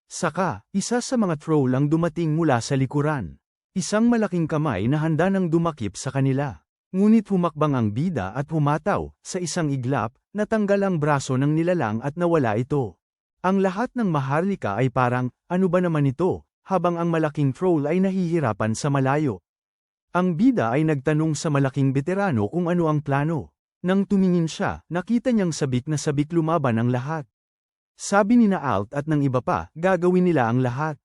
Saka, isa sa mga troll ang dumating mula sa likuran. Isang malaking kamay na handa nang dumakip sa kanila. Ngunit humakbang ang bida at humataw, sa isang iglap, natanggal ang braso ng nilalang at nawala ito. Ang lahat ng maharlika ay parang, ano ba naman ito, habang ang malaking troll ay nahihirapan sa malayo. Ang bida ay nagtanong sa malaking veterano kung ano ang plano. Nang tumingin siya, nakita niyang sabik na sabik lumaban ang lahat. Sabi ni na Alt at ng iba pa, gagawin nila ang lahat.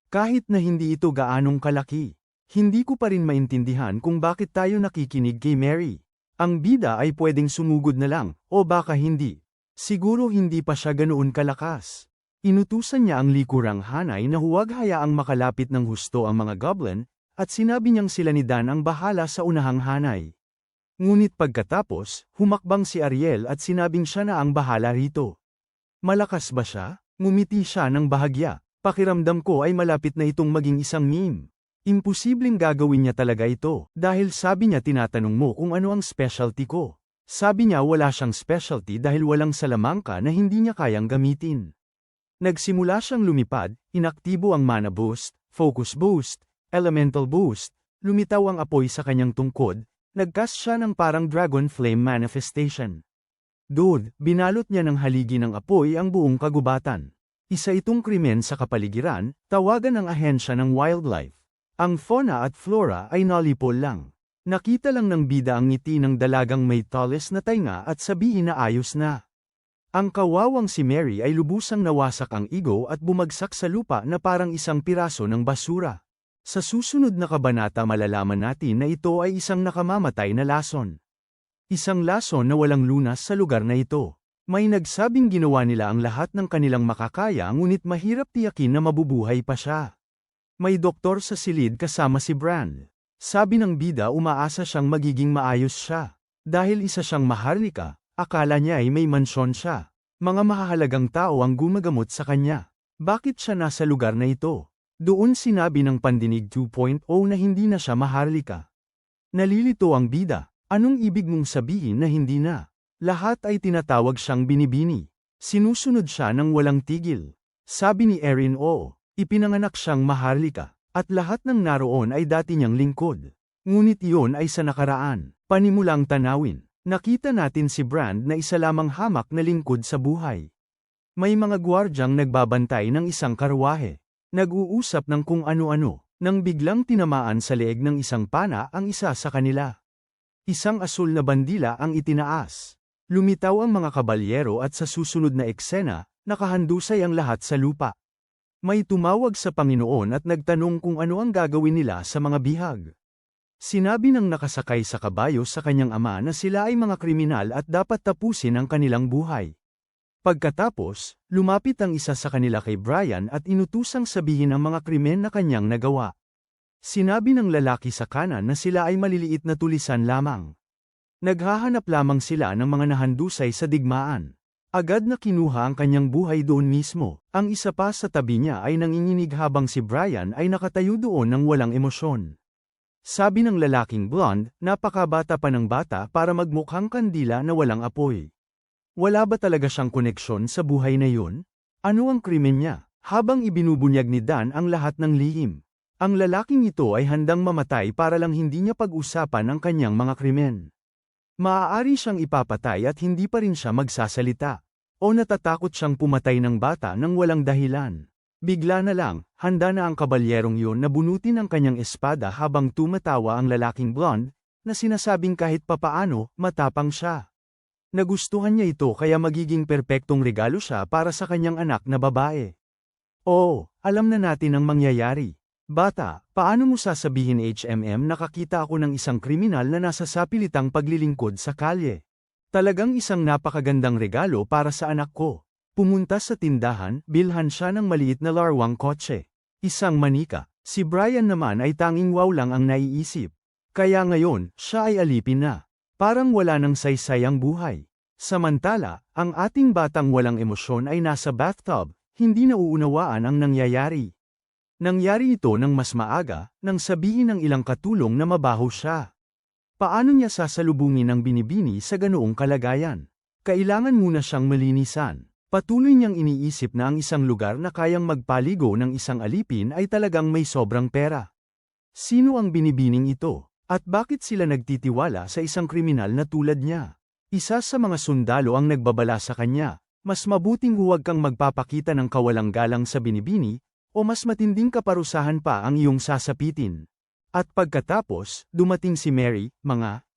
Kahit na hindi ito gaanong kalaki. Hindi ko pa rin maintindihan kung bakit tayo nakikinig kay Mary. Ang bida ay pwedeng sumugod na lang, o baka hindi. Siguro hindi pa siya ganoon kalakas. Inutusan niya ang likurang hanay na huwag hayaang makalapit ng husto ang mga goblin, at sinabi niyang sila ni Dan ang bahala sa unahang hanay. Ngunit pagkatapos, humakbang si Ariel at sinabing siya na ang bahala rito. Malakas ba siya? Ngumiti siya ng bahagya. Pakiramdam ko ay malapit na itong maging isang meme. Imposibleng gagawin niya talaga ito, dahil sabi niya tinatanong mo kung ano ang specialty ko. Sabi niya wala siyang specialty dahil walang salamangka na hindi niya kayang gamitin. Nagsimula siyang lumipad, inaktibo ang mana boost, focus boost, elemental boost, lumitaw ang apoy sa kanyang tungkod, nagcast siya ng parang dragon flame manifestation. Doon, binalot niya ng haligi ng apoy ang buong kagubatan. Isa itong krimen sa kapaligiran, tawagan ng ahensya ng wildlife. Ang fauna at flora ay nalipol lang. Nakita lang ng bida ang ngiti ng dalagang may talis na tainga at sabihin na ayos na. Ang kawawang si Mary ay lubusang nawasak ang ego at bumagsak sa lupa na parang isang piraso ng basura. Sa susunod na kabanata malalaman natin na ito ay isang nakamamatay na lason. Isang lason na walang lunas sa lugar na ito. May nagsabing ginawa nila ang lahat ng kanilang makakaya ngunit mahirap tiyakin na mabubuhay pa siya. May doktor sa silid kasama si Bran. Sabi ng bida umaasa siyang magiging maayos siya. Dahil isa siyang maharlika, akala niya ay may mansyon siya. Mga mahahalagang tao ang gumagamot sa kanya. Bakit siya nasa lugar na ito? Doon sinabi ng Pandinig 2.0 na hindi na siya maharlika. Nalilito ang bida. Anong ibig mong sabihin na hindi na? Lahat ay tinatawag siyang binibini. Sinusunod siya ng walang tigil. Sabi ni Erin oo, ipinanganak siyang maharlika, at lahat ng naroon ay dati niyang lingkod. Ngunit iyon ay sa nakaraan. Panimulang tanawin, nakita natin si Brand na isa lamang hamak na lingkod sa buhay. May mga gwardyang nagbabantay ng isang karwahe. Nag-uusap ng kung ano-ano, nang biglang tinamaan sa leeg ng isang pana ang isa sa kanila. Isang asul na bandila ang itinaas. Lumitaw ang mga kabalyero at sa susunod na eksena, nakahandusay ang lahat sa lupa. May tumawag sa Panginoon at nagtanong kung ano ang gagawin nila sa mga bihag. Sinabi ng nakasakay sa kabayo sa kanyang ama na sila ay mga kriminal at dapat tapusin ang kanilang buhay. Pagkatapos, lumapit ang isa sa kanila kay Brian at inutusang sabihin ang mga krimen na kanyang nagawa. Sinabi ng lalaki sa kanan na sila ay maliliit na tulisan lamang. Naghahanap lamang sila ng mga nahandusay sa digmaan. Agad na kinuha ang kanyang buhay doon mismo. Ang isa pa sa tabi niya ay nanginginig habang si Brian ay nakatayo doon ng walang emosyon. Sabi ng lalaking blonde, napakabata pa ng bata para magmukhang kandila na walang apoy. Wala ba talaga siyang koneksyon sa buhay na yun? Ano ang krimen niya? Habang ibinubunyag ni Dan ang lahat ng lihim. Ang lalaking ito ay handang mamatay para lang hindi niya pag-usapan ang kanyang mga krimen. Maaari siyang ipapatay at hindi pa rin siya magsasalita. O natatakot siyang pumatay ng bata nang walang dahilan. Bigla na lang, handa na ang kabalyerong yun na bunutin ang kanyang espada habang tumatawa ang lalaking blonde, na sinasabing kahit papaano, matapang siya. Nagustuhan niya ito kaya magiging perpektong regalo siya para sa kanyang anak na babae. Oo, alam na natin ang mangyayari. Bata, paano mo sasabihin nakakita ako ng isang kriminal na nasa sapilitang paglilingkod sa kalye? Talagang isang napakagandang regalo para sa anak ko. Pumunta sa tindahan, bilhan siya ng maliit na larwang kotse. Isang manika. Si Brian naman ay tanging wow lang ang naiisip. Kaya ngayon, siya ay alipin na. Parang wala nang saysay ang buhay. Samantala, ang ating batang walang emosyon ay nasa bathtub, hindi nauunawaan ang nangyayari. Nangyari ito ng mas maaga, nang sabihin ng ilang katulong na mabaho siya. Paano niya sasalubungin ang binibini sa ganoong kalagayan? Kailangan muna siyang malinisan. Patuloy niyang iniisip na ang isang lugar na kayang magpaligo ng isang alipin ay talagang may sobrang pera. Sino ang binibining ito? At bakit sila nagtitiwala sa isang kriminal na tulad niya? Isa sa mga sundalo ang nagbabala sa kanya, mas mabuting huwag kang magpapakita ng kawalang galang sa binibini, o mas matinding kaparusahan pa ang iyong sasapitin. At pagkatapos, dumating si Mary,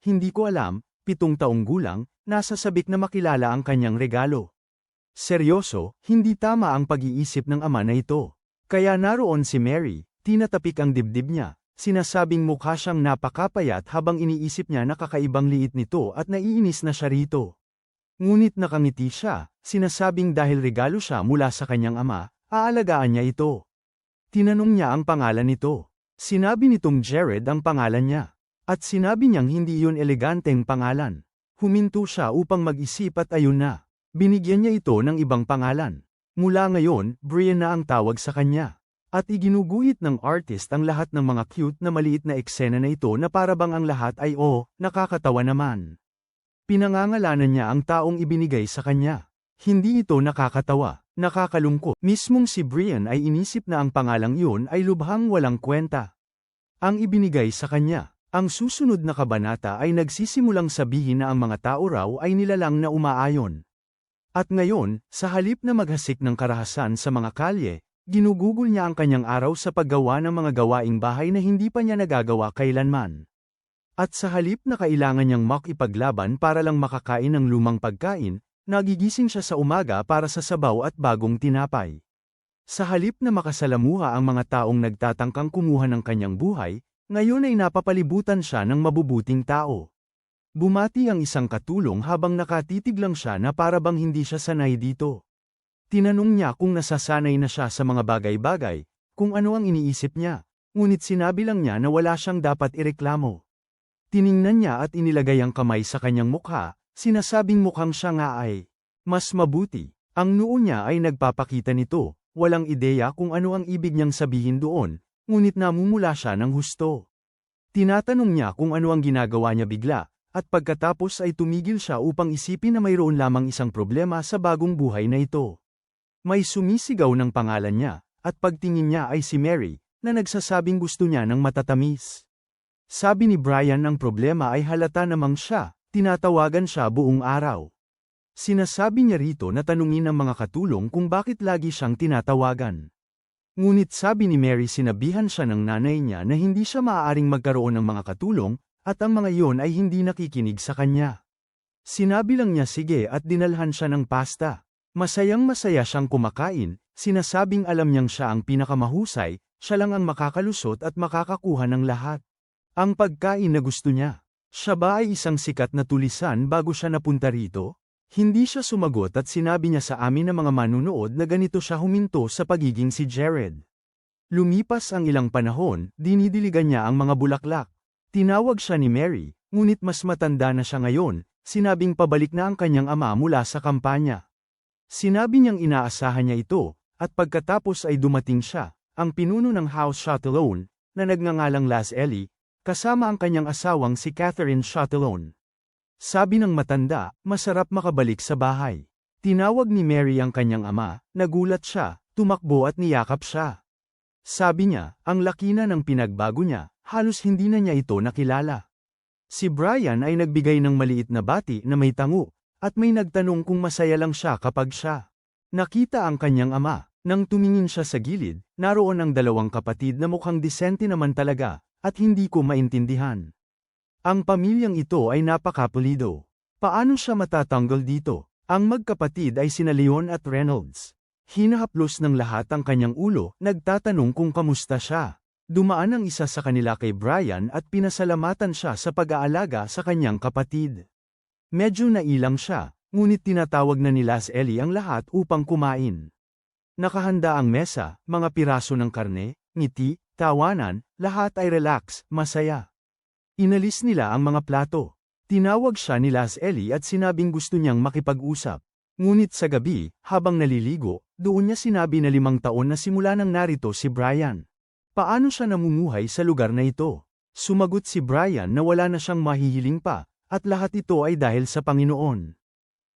hindi ko alam, 7 taong gulang, nasa sabik na makilala ang kanyang regalo. Seryoso, hindi tama ang pag-iisip ng ama na ito. Kaya naroon si Mary, tinatapik ang dibdib niya, sinasabing mukha siyang napakapayat habang iniisip niya na kakaibang liit nito at naiinis na siya rito. Ngunit nakangiti siya, sinasabing dahil regalo siya mula sa kanyang ama, aalagaan niya ito. Tinanong niya ang pangalan nito. Sinabi nitong Jared ang pangalan niya. At sinabi niyang hindi yun eleganteng pangalan. Huminto siya upang mag-isip at ayun na. Binigyan niya ito ng ibang pangalan. Mula ngayon, Brian na ang tawag sa kanya. At iginuguhit ng artist ang lahat ng mga cute na maliit na eksena na ito na parabang ang lahat ay nakakatawa naman. Pinangangalanan niya ang taong ibinigay sa kanya. Hindi ito nakakatawa, nakakalungkot. Mismong si Brian ay inisip na ang pangalang yun ay lubhang walang kwenta. Ang ibinigay sa kanya. Ang susunod na kabanata ay nagsisimulang sabihin na ang mga tao raw ay nilalang na umaayon. At ngayon, sa halip na maghasik ng karahasan sa mga kalye, ginugugol niya ang kanyang araw sa paggawa ng mga gawaing bahay na hindi pa niya nagagawa kailanman. At sa halip na kailangan niyang makipaglaban para lang makakain ng lumang pagkain, nagigising siya sa umaga para sa sabaw at bagong tinapay. Sa halip na makasalamuha ang mga taong nagtatangkang kumuha ng kanyang buhay, ngayon ay napapalibutan siya ng mabubuting tao. Bumati ang isang katulong habang nakatitig lang siya na parabang hindi siya sanay dito. Tinanong niya kung nasasanay na siya sa mga bagay-bagay, kung ano ang iniisip niya, ngunit sinabi lang niya na wala siyang dapat ireklamo. Tiningnan niya at inilagay ang kamay sa kanyang mukha, sinasabing mukhang siya nga ay mas mabuti. Ang noo niya ay nagpapakita nito, walang ideya kung ano ang ibig niyang sabihin doon, ngunit namumula siya ng husto. Tinatanong niya kung ano ang ginagawa niya bigla, at pagkatapos ay tumigil siya upang isipin na mayroon lamang isang problema sa bagong buhay na ito. May sumisigaw ng pangalan niya, at pagtingin niya ay si Mary, na nagsasabing gusto niya ng matatamis. Sabi ni Brian ang problema ay halata namang siya, tinatawagan siya buong araw. Sinasabi niya rito na tanungin ng mga katulong kung bakit lagi siyang tinatawagan. Ngunit sabi ni Mary sinabihan siya ng nanay niya na hindi siya maaaring magkaroon ng mga katulong, at ang mga iyon ay hindi nakikinig sa kanya. Sinabi lang niya sige at dinalhan siya ng pasta. Masayang-masaya siyang kumakain, sinasabing alam niyang siya ang pinakamahusay, siya lang ang makakalusot at makakakuha ng lahat. Ang pagkain na gusto niya. Siya ba ay isang sikat na tulisan bago siya napunta rito? Hindi siya sumagot at sinabi niya sa amin na mga manunood na ganito siya huminto sa pagiging si Jared. Lumipas ang ilang panahon, dinidiligan niya ang mga bulaklak. Tinawag siya ni Mary, ngunit mas matanda na siya ngayon, sinabing pabalik na ang kanyang ama mula sa kampanya. Sinabi niyang inaasahan niya ito, at pagkatapos ay dumating siya, ang pinuno ng House Chatillon, na nagngangalang Las Ellie, kasama ang kanyang asawang si Catherine Chatillon. Sabi ng matanda, masarap makabalik sa bahay. Tinawag ni Mary ang kanyang ama, nagulat siya, tumakbo at niyakap siya. Sabi niya, ang laki na ng pinagbago niya, halos hindi na niya ito nakilala. Si Brian ay nagbigay ng maliit na bati na may tango, at may nagtanong kung masaya lang siya kapag siya nakita ang kanyang ama. Nang tumingin siya sa gilid, naroon ang dalawang kapatid na mukhang disente naman talaga, at hindi ko maintindihan. Ang pamilyang ito ay napakapulido. Paano siya matatanggal dito? Ang magkapatid ay sina Leon at Reynolds. Hinahaplos ng lahat ang kanyang ulo, nagtatanong kung kamusta siya. Dumaan ang isa sa kanila kay Brian at pinasalamatan siya sa pag-aalaga sa kanyang kapatid. Medyo nailang siya, ngunit tinatawag na ni Las Ellie ang lahat upang kumain. Nakahanda ang mesa, mga piraso ng karne, ngiti, tawanan, lahat ay relax, masaya. Inalis nila ang mga plato. Tinawag siya ni Las Ellie at sinabing gusto niyang makipag-usap. Ngunit sa gabi, habang naliligo, doon niya sinabi na 5 taon na simula nang narito si Brian. Paano siya namumuhay sa lugar na ito? Sumagot si Brian na wala na siyang mahihiling pa, at lahat ito ay dahil sa Panginoon.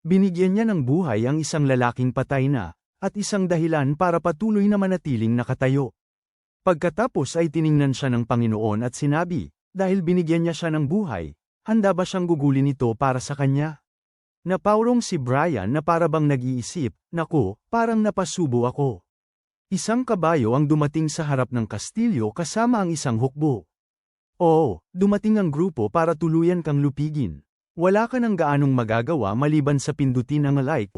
Binigyan niya ng buhay ang isang lalaking patay na, at isang dahilan para patuloy na manatiling nakatayo. Pagkatapos ay tiningnan siya ng Panginoon at sinabi, dahil binigyan niya siya ng buhay, handa ba siyang gugulin ito para sa kanya? Napaurong si Brian na para bang nag-iisip, naku, parang napasubo ako. Isang kabayo ang dumating sa harap ng kastilyo kasama ang isang hukbo. Oo, dumating ang grupo para tuluyan kang lupigin. Wala ka nang gaanong magagawa maliban sa pindutin ang like.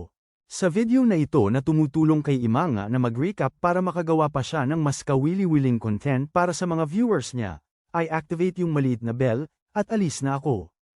Sa video na ito na tumutulong kay Imanga na mag-recap para makagawa pa siya ng mas kawili-wiling content para sa mga viewers niya, ay activate yung maliit na bell, at alis na ako.